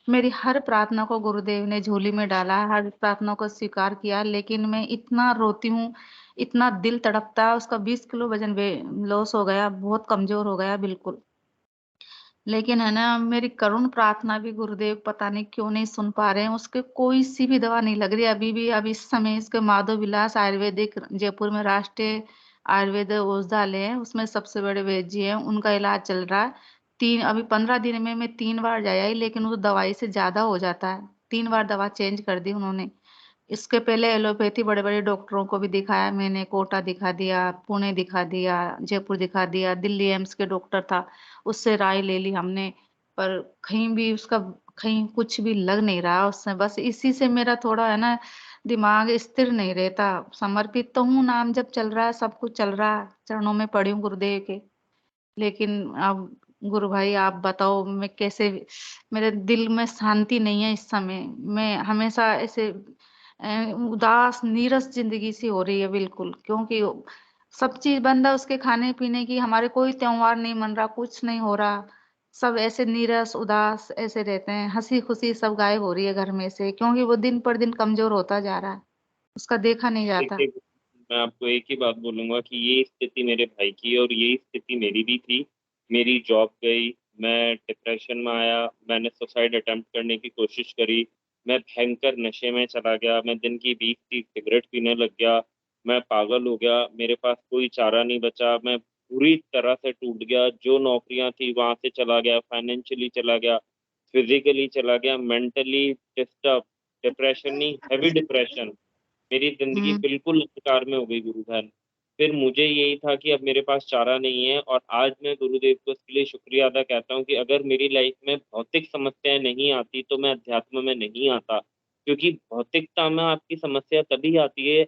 Speaker 9: मेरी हर प्रार्थना को गुरुदेव ने झोली में डाला, हर प्रार्थना को स्वीकार किया। लेकिन मैं इतना रोती हूँ, इतना दिल तड़पता है, उसका 20 किलो वजन लॉस हो गया, बहुत कमजोर हो गया बिल्कुल। लेकिन है ना, मेरी करुण प्रार्थना भी गुरुदेव पता नहीं क्यों नहीं सुन पा रहे हैं। उसके कोई सी भी दवा नहीं लग रही अभी भी। अब इस समय इसके माधव विलास आयुर्वेदिक, जयपुर में राष्ट्रीय आयुर्वेद औषधालय है, उसमें सबसे बड़े वैद्य जी हैं, उनका इलाज चल रहा है। अभी 15 दिन में मैं 3 बार जाया ही, लेकिन उस दवाई से ज्यादा हो जाता है। 3 बार दवा चेंज कर दी उन्होंने। इसके पहले एलोपैथी बड़े बड़े डॉक्टरों को भी दिखाया मैंने, कोटा दिखा दिया, पुणे दिखा दिया, जयपुर दिखा दिया, दिल्ली एम्स के डॉक्टर था, उससे राय ले ली हमने। पर कहीं भी उसका कहीं कुछ भी लग नहीं रहा उससे। बस इसी से मेरा थोड़ा है ना दिमाग स्थिर नहीं रहता। समर्पित तो हूँ, नाम जब चल रहा है, सब कुछ चल रहा है, चरणों में पड़ी हूँ गुरुदेव के। लेकिन अब गुरु भाई आप बताओ मैं कैसे, मेरे दिल में शांति नहीं है इस समय। मैं हमेशा ऐसे उदास नीरस जिंदगी सी हो रही है बिल्कुल, क्योंकि सब चीज बंद है उसके खाने पीने की, हमारे कोई त्योहार नहीं मन रहा, कुछ नहीं हो रहा, सब ऐसे नीरस उदास ऐसे रहते हैं। हंसी खुशी सब गायब हो रही है घर में से, क्योंकि वो दिन पर दिन कमजोर होता जा रहा है, उसका देखा नहीं जाता।
Speaker 4: देखिए, मैं आपको एक ही बात बोलूंगा कि ये स्थिति मेरे भाई की और ये स्थिति मेरी भी थी। मेरी जॉब गई, मैं डिप्रेशन में आया, मैंने सुसाइड अटेम्प्ट करने की कोशिश करी, मैं भयंकर नशे में चला गया, मैं दिन की 20-30 सिगरेट पीने लग गया, मैं पागल हो गया, मेरे पास कोई चारा नहीं बचा, मैं पूरी तरह से टूट गया। जो नौकरियां थी वहां से चला गया, फाइनेंशियली चला गया, फिजिकली चला गया, मेंटली डिस्टर्ब, डिप्रेशन नहीं, हैवी डिप्रेशन। मेरी जिंदगी बिल्कुल अंधकार में हो गई गुरु बहन। फिर मुझे यही था कि अब मेरे पास चारा नहीं है, और आज मैं गुरुदेव को इसके लिए शुक्रिया अदा कहता हूँ कि अगर मेरी लाइफ में भौतिक समस्याएं नहीं आती तो मैं अध्यात्म में नहीं आता। क्योंकि भौतिकता में आपकी समस्या तभी आती है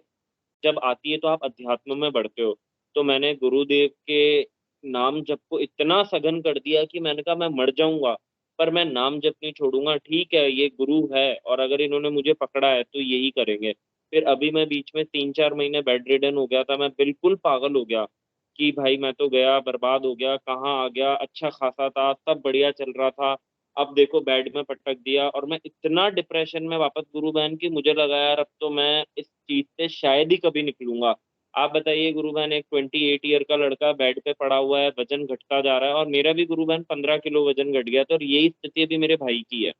Speaker 4: जब आती है तो आप अध्यात्म में बढ़ते हो। तो मैंने गुरुदेव के नाम जप को इतना सघन कर दिया कि मैंने कहा मैं मर जाऊंगा पर मैं नाम जप नहीं छोड़ूंगा। ठीक है, ये गुरु है और अगर इन्होंने मुझे पकड़ा है तो यही करेंगे। फिर अभी मैं बीच में 3-4 महीने बेड रिडन हो गया था, मैं बिल्कुल पागल हो गया कि भाई मैं तो गया, बर्बाद हो गया, कहाँ आ गया, अच्छा खासा था, सब बढ़िया चल रहा था, अब देखो बेड में पटक दिया। और मैं इतना डिप्रेशन में वापस गुरु बहन की, मुझे लगा यार अब तो मैं इस चीज से शायद ही कभी निकलूंगा। आप बताइए गुरु बहन, एक 28 ईयर का लड़का बेड पे पड़ा हुआ है, वजन घटता जा रहा है, और मेरा भी गुरु बहन 15 किलो वजन घट गया था। और यही स्थिति अभी मेरे भाई की है।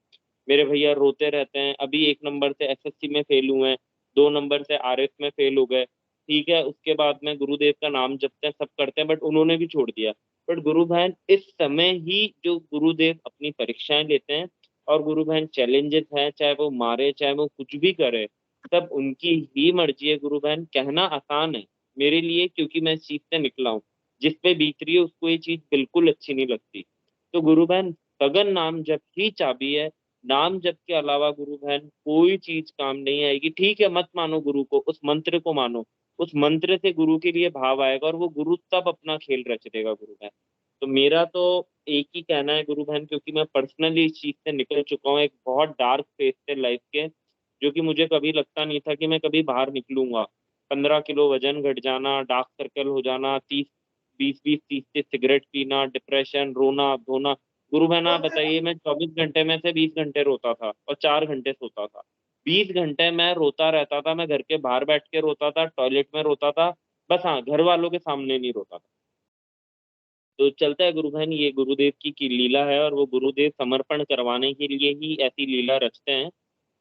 Speaker 4: मेरे भैया रोते रहते हैं, अभी 1 नंबर से एसएससी में फेल हुए हैं, 2 नंबर से आरएफ में फेल हो गए। ठीक है, उसके बाद में गुरुदेव का नाम जपते हैं, सब करते हैं, बट उन्होंने भी छोड़ दिया। बट गुरु बहन इस समय ही जो गुरुदेव अपनी परीक्षाएं लेते हैं, और गुरु बहन चैलेंजेस हैं, चाहे वो मारे चाहे वो कुछ भी करे, सब उनकी ही मर्जी है। गुरु बहन कहना आसान है मेरे लिए, क्योंकि मैं इस चीज से निकला हूँ। जिस पे बीत रही है उसको ये चीज बिल्कुल अच्छी नहीं लगती। तो गुरु बहन सघन नाम जप ही चाबी है। नाम जप के अलावा गुरु बहन कोई चीज काम नहीं आएगी। ठीक है, मत मानो गुरु को, उस मंत्र को मानो, उस मंत्र से गुरु के लिए भाव आएगा और वो गुरु तब अपना खेल रच देगा गुरु बहन। तो मेरा तो एक ही कहना है गुरु बहन, क्योंकि मैं पर्सनली इस चीज से निकल चुका हूँ, एक बहुत डार्क फेज से लाइफ के, जो कि मुझे कभी लगता नहीं था कि मैं कभी बाहर निकलूंगा। 15 किलो वजन घट जाना, डार्क सर्कल हो जाना, 30 सिगरेट पीना, डिप्रेशन, रोना धोना। गुरु बहन आप बताइए, मैं 24 घंटे में से 20 घंटे रोता था और 4 घंटे सोता था। 20 घंटे मैं रोता रहता था, मैं घर के बाहर बैठ के रोता था, टॉयलेट में रोता था, बस हाँ घर वालों के सामने नहीं रोता था। तो चलता है गुरु बहन, ये गुरुदेव की लीला है, और वो गुरुदेव समर्पण करवाने के लिए ही ऐसी लीला रचते हैं।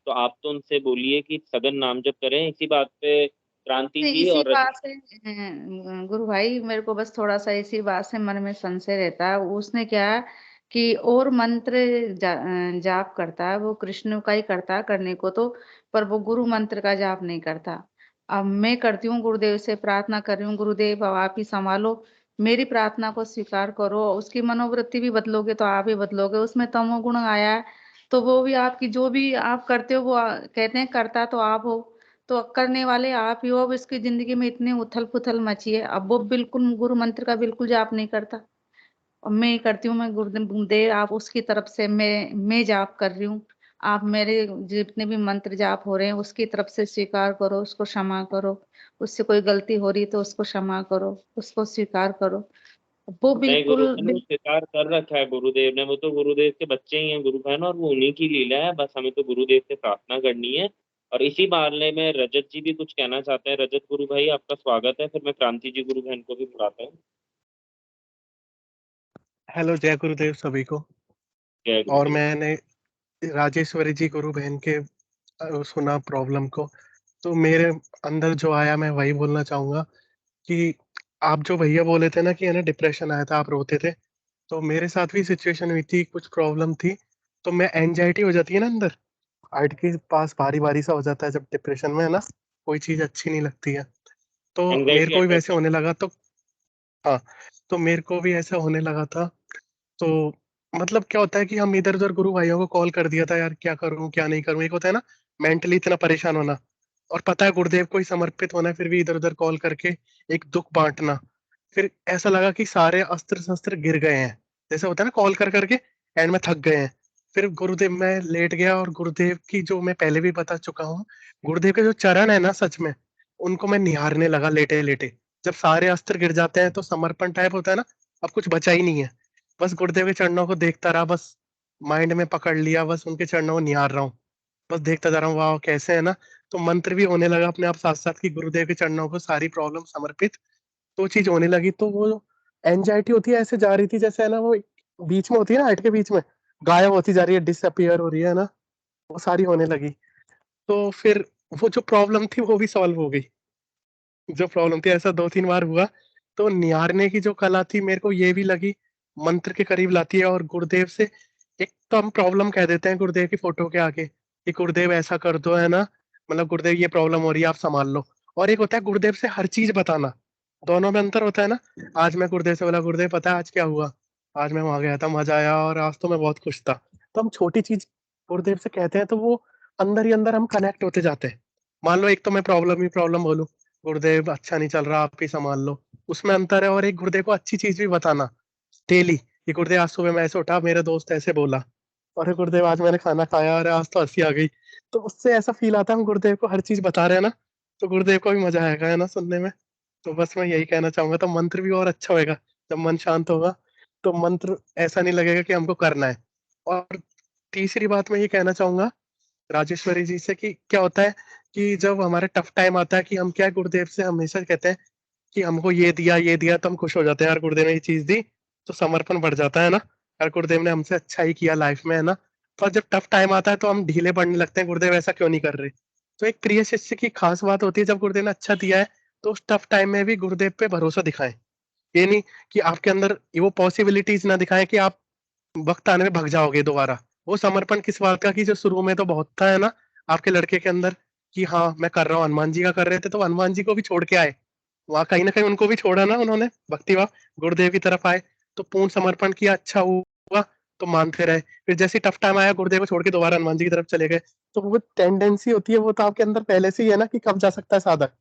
Speaker 4: तो आप तो उनसे बोलिए कि सघन नाम जप करें। इसी बात पे क्रांति
Speaker 9: तो
Speaker 4: जी
Speaker 9: इसी
Speaker 4: और रजत।
Speaker 9: बात से गुरु भाई मेरे को बस थोड़ा सा इसी बात से मन में संशय रहता है। उसने क्या कि और मंत्र जाप करता है, वो कृष्ण का ही करता है करने को तो, पर वो गुरु मंत्र का जाप नहीं करता। अब मैं करती हूँ, गुरुदेव से प्रार्थना कर रही हूँ, गुरुदेव अब आप ही संभालो, मेरी प्रार्थना को स्वीकार करो। उसकी मनोवृत्ति भी बदलोगे तो आप ही बदलोगे। उसमें तमोगुण आया है तो वो भी आपकी जो भी आप करते हो वो कहते हैं करता तो आप हो, तो करने वाले आप ही हो। अब इसकी जिंदगी में इतनी उथल पुथल मची है, अब वो बिल्कुल गुरु मंत्र का बिल्कुल जाप नहीं करता और मैं ही करती हूँ। मैं गुरुदेव आप उसकी तरफ से मैं जाप कर रही हूँ, आप मेरे जितने भी मंत्र जाप हो रहे हैं उसकी तरफ से स्वीकार करो, उसको क्षमा करो। उससे कोई गलती हो रही तो उसको क्षमा करो, उसको स्वीकार करो। वो
Speaker 4: नहीं गुरु बहन, वो
Speaker 9: बिल्कुल
Speaker 4: स्वीकार कर रखा है गुरुदेव ने, वो तो गुरुदेव के बच्चे ही हैं गुरु बहन, और वो उन्हीं की लीला है। बस हमें तो गुरुदेव से प्रार्थना करनी है। और इसी बहाने में रजत जी भी कुछ कहना चाहते हैं। रजत गुरु भाई आपका स्वागत है, फिर मैं क्रांति जी गुरु बहन को भी बुलाता हूँ।
Speaker 10: हेलो, जय गुरुदेव सभी को।
Speaker 4: जय
Speaker 10: और
Speaker 4: गुरुदेव।
Speaker 10: मैंने राजेश्वरी जी गुरु बहन के सुना प्रॉब्लम को, तो मेरे अंदर जो आया मैं वही बोलना चाहूंगा कि आप जो भैया बोले थे ना कि है ना डिप्रेशन आया था, आप रोते थे, तो मेरे साथ भी सिचुएशन हुई थी, कुछ प्रॉब्लम थी, तो मैं एंजाइटी हो जाती है ना अंदर, हार्ट के पास भारी भारी सा हो जाता है जब डिप्रेशन में, है ना, कोई चीज अच्छी नहीं लगती है। तो मेरे
Speaker 4: एंग्जाइटी
Speaker 10: को भी
Speaker 4: अटैक
Speaker 10: वैसे
Speaker 4: है।
Speaker 10: होने लगा, तो हाँ, तो मेरे को भी ऐसा होने लगा था। तो मतलब क्या होता है कि हम इधर उधर गुरु भाइयों को कॉल कर दिया था यार, क्या करूं क्या नहीं करूं। एक होता है ना मेंटली इतना परेशान होना, और पता है गुरुदेव को ही समर्पित होना है, फिर भी इधर उधर कॉल करके एक दुख बांटना। फिर ऐसा लगा कि सारे अस्त्र शस्त्र गिर गए हैं, जैसे होता है ना कॉल कर करके एंड में थक गए हैं। फिर गुरुदेव मैं लेट गया, और गुरुदेव की जो मैं पहले भी बता चुका हूँ, गुरुदेव के जो चरण है ना सच में, उनको मैं निहारने लगा लेटे लेटे। जब सारे अस्त्र गिर जाते हैं तो समर्पण टाइप होता है ना, अब कुछ बचा ही नहीं है। बस गुरुदेव के चरणों को देखता रहा, बस माइंड में पकड़ लिया, बस उनके चरणों को निहार रहा हूँ, बस देखता जा रहा हूँ, वाह कैसे है ना। तो मंत्र भी होने लगा अपने आप साथ साथ कि गुरुदेव के चरणों को सारी प्रॉब्लम समर्पित। तो चीज होने लगी, तो वो एंजाइटी होती है ऐसे जा रही थी जैसे है ना, वो बीच में होती है ना हाइट के बीच में गायब होती जा रही है, डिसअपियर हो रही है ना, वो सारी होने लगी। तो फिर वो जो प्रॉब्लम थी वो भी सॉल्व हो गई। जो प्रॉब्लम थी ऐसा 2-3 बार हुआ। तो निहारने की जो कला थी मेरे को ये भी लगी मंत्र के करीब लाती है। और गुरुदेव से एक तो हम प्रॉब्लम कह देते हैं गुरुदेव की फोटो के आगे कि गुरुदेव ऐसा कर दो, है ना, मतलब गुरुदेव ये प्रॉब्लम हो रही है आप संभाल लो। और एक होता है गुरुदेव से हर चीज बताना, दोनों में अंतर होता है ना। आज मैं गुरुदेव से बोला, गुरुदेव पता है आज क्या हुआ, आज मैं वहां गया था, मजा आया, और आज तो मैं बहुत खुश था। तो हम छोटी चीज गुरुदेव से कहते हैं तो वो अंदर ही अंदर हम कनेक्ट होते जाते हैं। मान लो एक तो मैं प्रॉब्लम ही प्रॉब्लम बोलूं, गुरुदेव अच्छा नहीं चल रहा आप ही संभाल लो, उसमें अंतर है। और एक गुरुदेव को अच्छी चीज भी बताना डेली कि गुरुदेव आज सुबह मैं ऐसे उठा, मेरे दोस्त ऐसे बोला, और गुरुदेव आज मैंने खाना खाया और आज तो हंसी आ गई। तो उससे ऐसा फील आता है हम गुरुदेव को हर चीज बता रहे हैं ना, तो गुरुदेव को भी मजा आएगा, है ना, सुनने में। तो बस मैं यही कहना चाहूंगा, तो मंत्र भी और अच्छा होएगा जब मन शांत होगा। तो मंत्र ऐसा नहीं लगेगा कि हमको करना है। और तीसरी बात मैं ये कहना चाहूंगा राजेश्वरी जी से कि क्या होता है कि जब हमारे टफ टाइम आता है कि हम क्या है, गुरुदेव से हमेशा कहते हैं कि हमको ये दिया तो हम खुश हो जाते हैं, यार गुरुदेव ने ये चीज दी, तो समर्पण बढ़ जाता है ना, यार गुरुदेव ने हमसे अच्छा ही किया लाइफ में, है ना। पर जब टफ टाइम आता है तो हम ढीले पड़ने लगते हैं, गुरुदेव ऐसा क्यों नहीं कर रहे। तो एक प्रिय शिष्य की खास बात होती है, जब गुरुदेव ने अच्छा दिया है तो उस टफ टाइम में भी गुरुदेव पे भरोसा दिखाएं। ये नहीं कि आपके अंदर वो पॉसिबिलिटीज ना दिखाएं कि आप वक्त आने में भग जाओगे दोबारा। वो समर्पण किस बात का कि जो शुरू में तो बहुत था, है ना, आपके लड़के के अंदर कि हाँ मैं कर रहा हूँ, हनुमान जी का कर रहे थे तो हनुमान जी को भी छोड़ के आए, वहां कहीं ना कहीं उनको भी छोड़ा ना उन्होंने, भक्ति भाव गुरुदेव की तरफ आए, तो पूर्ण समर्पण किया, अच्छा हुआ, तो मानते रहे। फिर जैसे टफ टाइम आया गुरुदेव को छोड़ के दोबारा हनुमान जी की तरफ चले गए। तो वो टेंडेंसी होती है, वो तो आपके अंदर पहले से ही है ना कि कब जा सकता है साधक,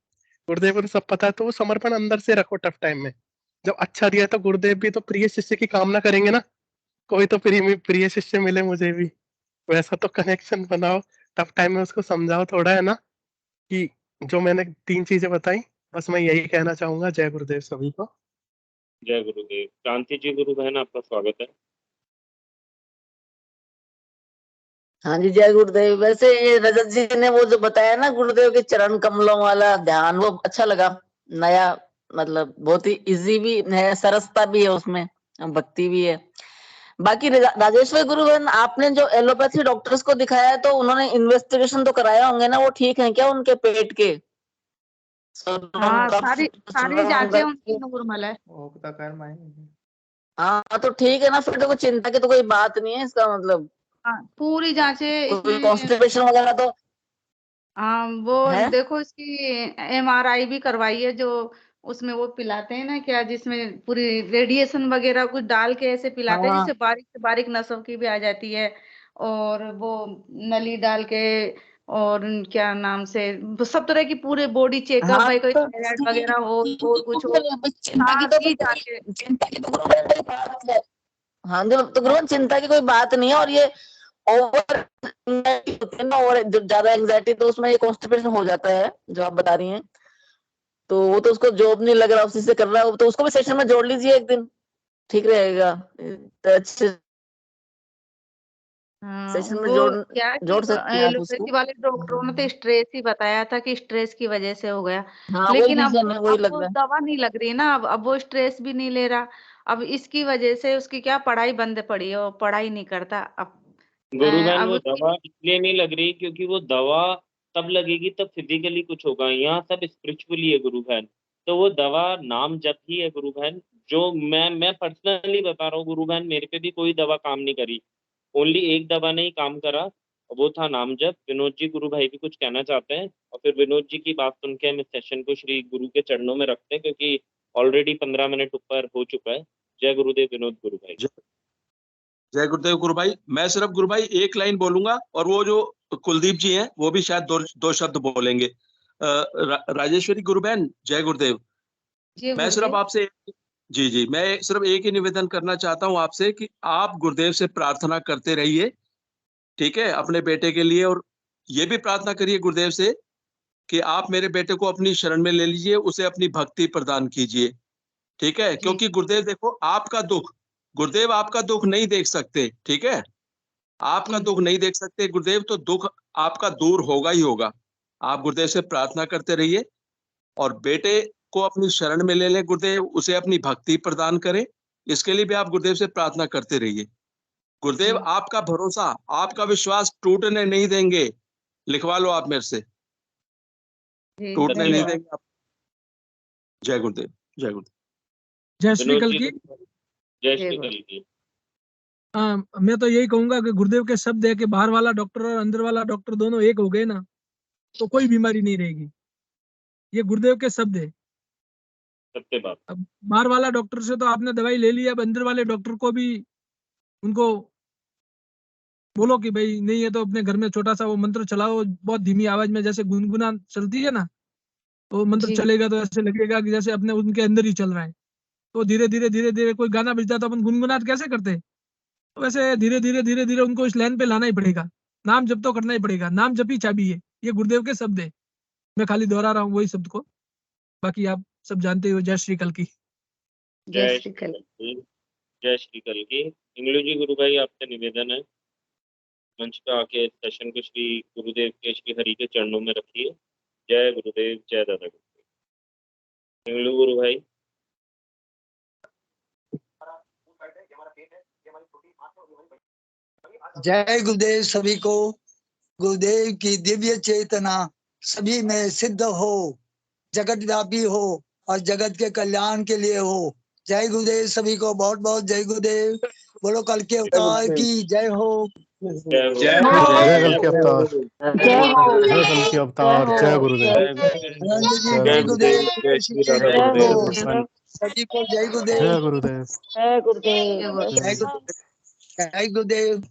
Speaker 10: गुरुदेव को तो सब पता है। तो वो समर्पण अंदर से रखो टफ टाइम में। जब अच्छा दिया तो गुरुदेव भी तो प्रिय शिष्य की कामना करेंगे ना, कोई तो प्रिय शिष्य मिले मुझे भी, वैसा तो कनेक्शन बनाओ, टफ टाइम में उसको समझाओ थोड़ा, है ना, कि जो मैंने 3 चीजें बताई, बस मैं यही कहना चाहूंगा। जय गुरुदेव सभी को।
Speaker 4: जय गुरुदेव। क्रांति जी गुरु बहन आपका स्वागत है।
Speaker 5: हाँ जी, जय गुरुदेव। वैसे ये रजत जी ने वो जो बताया ना गुरुदेव के चरण कमलों वाला ध्यान, वो अच्छा लगा, नया, मतलब बहुत ही इजी भी है, सरसता भी है उसमें, भक्ति भी है। बाकी राजेश्वर गुरुवन, आपने जो एलोपैथी डॉक्टर्स को दिखाया है तो उन्होंने इन्वेस्टिगेशन तो कराया होंगे ना, वो ठीक है क्या उनके पेट के?
Speaker 9: हाँ, सारी सारी जांचें उनकी
Speaker 5: हाँ
Speaker 9: नॉर्मल है।
Speaker 5: तो ठीक है ना, फिर तो कोई चिंता की तो कोई बात नहीं है, इसका मतलब
Speaker 9: हाँ, पूरी जांचें
Speaker 5: कोई
Speaker 9: इसमें।
Speaker 5: कॉन्स्टिपेशन वगैरह तो
Speaker 9: हाँ, वो
Speaker 5: है?
Speaker 9: देखो इसकी एमआरआई भी करवाई है, जो उसमें वो पिलाते हैं ना क्या, जिसमें पूरी रेडिएशन वगैरह कुछ डाल के ऐसे पिलाते हैं
Speaker 5: हाँ
Speaker 9: जिससे बारीक से बारीक नसों की भी आ जाती है, और वो नली डाल के, और क्या नाम से, सब तरह की पूरे बॉडी चेकअप
Speaker 5: हाँ
Speaker 9: है, कोई
Speaker 5: तो
Speaker 9: थायराइड
Speaker 5: ठीक
Speaker 9: वगैरह हो और कुछ हो,
Speaker 5: है, बस चिंता की तो
Speaker 9: सारी जांचें।
Speaker 5: चिंता की तो गुरुदेव कोई बात है। हाँ जो तो गुरुदेव चिंता की कोई बात नहीं है। और ये ओवर होती है ना, और ज्यादा एंग्जाइटी, तो उसमें ये कॉन्स्टिपेशन हो जाता है जो आप बता रही हैं। तो वो तो उसको जॉब नहीं लग रहा, उसी से कर रहा है, तो उसको भी सेशन में जोड़ लीजिए एक दिन, ठीक रहेगा। तो अच्छे
Speaker 9: हाँ,
Speaker 5: सेशन में
Speaker 9: वो
Speaker 5: जोड़
Speaker 9: क्या कि
Speaker 5: जोड़ सकती हैं आप उसको।
Speaker 9: एलोपैथी वाले डॉक्टरों ने तो स्ट्रेस ही बताया था कि स्ट्रेस की वजह से हो गया,
Speaker 5: हाँ वही
Speaker 9: लेकिन
Speaker 5: रीजन है, वही
Speaker 9: अब
Speaker 5: लग
Speaker 9: वो
Speaker 5: रहा है।
Speaker 9: दवा नहीं लग रही ना, अब वो स्ट्रेस भी नहीं ले रहा। अब इसकी वजह से उसकी क्या पढ़ाई बंद पड़ी है, वो पढ़ाई नहीं करता अब।
Speaker 4: गुरु बहन
Speaker 9: अब
Speaker 4: वो
Speaker 9: उसकी
Speaker 4: दवा इसलिए नहीं लग रही क्योंकि वो दवा तब लगेगी तब फिजिकली कुछ होगा, यहाँ सब स्पिरिचुअली है गुरु बहन। तो वो दवा नाम जप ही है गुरु बहन। जो मैं पर्सनली बता रहा हूँ गुरु बहन, मेरे पे भी कोई दवा काम नहीं करी। ओनली एक दवा ने ही काम करा, और वो था नाम जप। विनोद जी गुरु भाई भी कुछ कहना चाहते हैं, और फिर विनोद जी की बात सुन के हम इस सेशन को श्री गुरु के चरणों में रखते हैं, क्योंकि ऑलरेडी 15 मिनट ऊपर हो चुका है। जय गुरुदेव विनोद गुरु भाई।
Speaker 3: जय गुरुदेव गुरु भाई। मैं सिर्फ गुरु भाई एक लाइन बोलूंगा और वो जो कुलदीप जी हैं वो भी शायद दो शब्द बोलेंगे। राजेश्वरी गुरु बहन जय गुरुदेव। मैं सिर्फ आपसे जी मैं सिर्फ एक ही निवेदन करना चाहता हूं आपसे कि आप गुरुदेव से प्रार्थना करते रहिए, ठीक है, अपने बेटे के लिए। और ये भी प्रार्थना करिए गुरुदेव से कि आप मेरे बेटे को अपनी शरण में ले लीजिए, उसे अपनी भक्ति प्रदान कीजिए, ठीक है। क्योंकि गुरुदेव देखो आपका दुख, गुरुदेव आपका दुख नहीं देख सकते, ठीक है, आपका दुख नहीं देख सकते गुरुदेव, तो दुख आपका दूर होगा ही होगा। आप गुरुदेव से प्रार्थना करते रहिए और बेटे को अपनी शरण में ले लें गुरुदेव, उसे अपनी भक्ति प्रदान करें, इसके लिए भी आप गुरुदेव से प्रार्थना करते रहिए। गुरुदेव आपका भरोसा, आपका विश्वास टूटने नहीं देंगे। लिखवा लो आप मेरे से, टूटने नहीं देंगे आप। जय गुरुदेव। जय गुरुदेव।
Speaker 6: जय श्री कल की।
Speaker 4: जय श्री कल की।
Speaker 6: मैं तो यही कहूंगा कि गुरुदेव के शब्द है कि बाहर वाला डॉक्टर और अंदर वाला डॉक्टर दोनों एक हो गए ना तो कोई बीमारी नहीं रहेगी। ये गुरुदेव के शब्द है।
Speaker 4: सत्य बात।
Speaker 6: अब बाहर वाला डॉक्टर से तो आपने दवाई ले ली, अब अंदर वाले डॉक्टर को भी उनको बोलो कि भाई नहीं है तो अपने घर में छोटा सा वो मंत्र चलाओ, बहुत धीमी आवाज में, जैसे गुनगुना चलती है ना, तो मंत्र चलेगा तो ऐसे लगेगा कि जैसे अपने उनके अंदर ही चल रहा है। तो धीरे धीरे कोई गाना बजता तो अपन गुनगुनाट कैसे करते, तो वैसे धीरे धीरे उनको इस लाइन पे लाना ही पड़ेगा। नाम जप तो करना ही पड़ेगा, नाम जप ही चाबी है। ये गुरुदेव के शब्द है, मैं खाली दोहरा रहा हूँ वही शब्द को, बाकी आप सब जानते हो। जय श्री कल की।
Speaker 4: जय श्री कल की। जय श्री कल की। इंगलू जी गुरु भाई आपसे निवेदन है, मंच पे आके सेशन को श्री गुरुदेव के श्री हरि के चरणों में रखिए। जय गुरुदेव, जय दादा गुरुदेव। इंगलू गुरु भाई।
Speaker 11: जय गुरुदेव सभी को। गुरुदेव की दिव्य चेतना सभी में सिद्ध हो, जगत व्यापी हो और जगत के कल्याण के लिए हो। जय गुरुदेव सभी को, बहुत बहुत जय गुरुदेव। बोलो कल के अवतार की जय हो।
Speaker 10: जय कल के अवतार, जय कल के अवतार, जय गुरुदेव।
Speaker 11: जय गुरुदेव। सभी को जय गुरुदेव।
Speaker 10: जय गुरुदेव।
Speaker 11: जय गुरुदेव। जय गुरुदेव।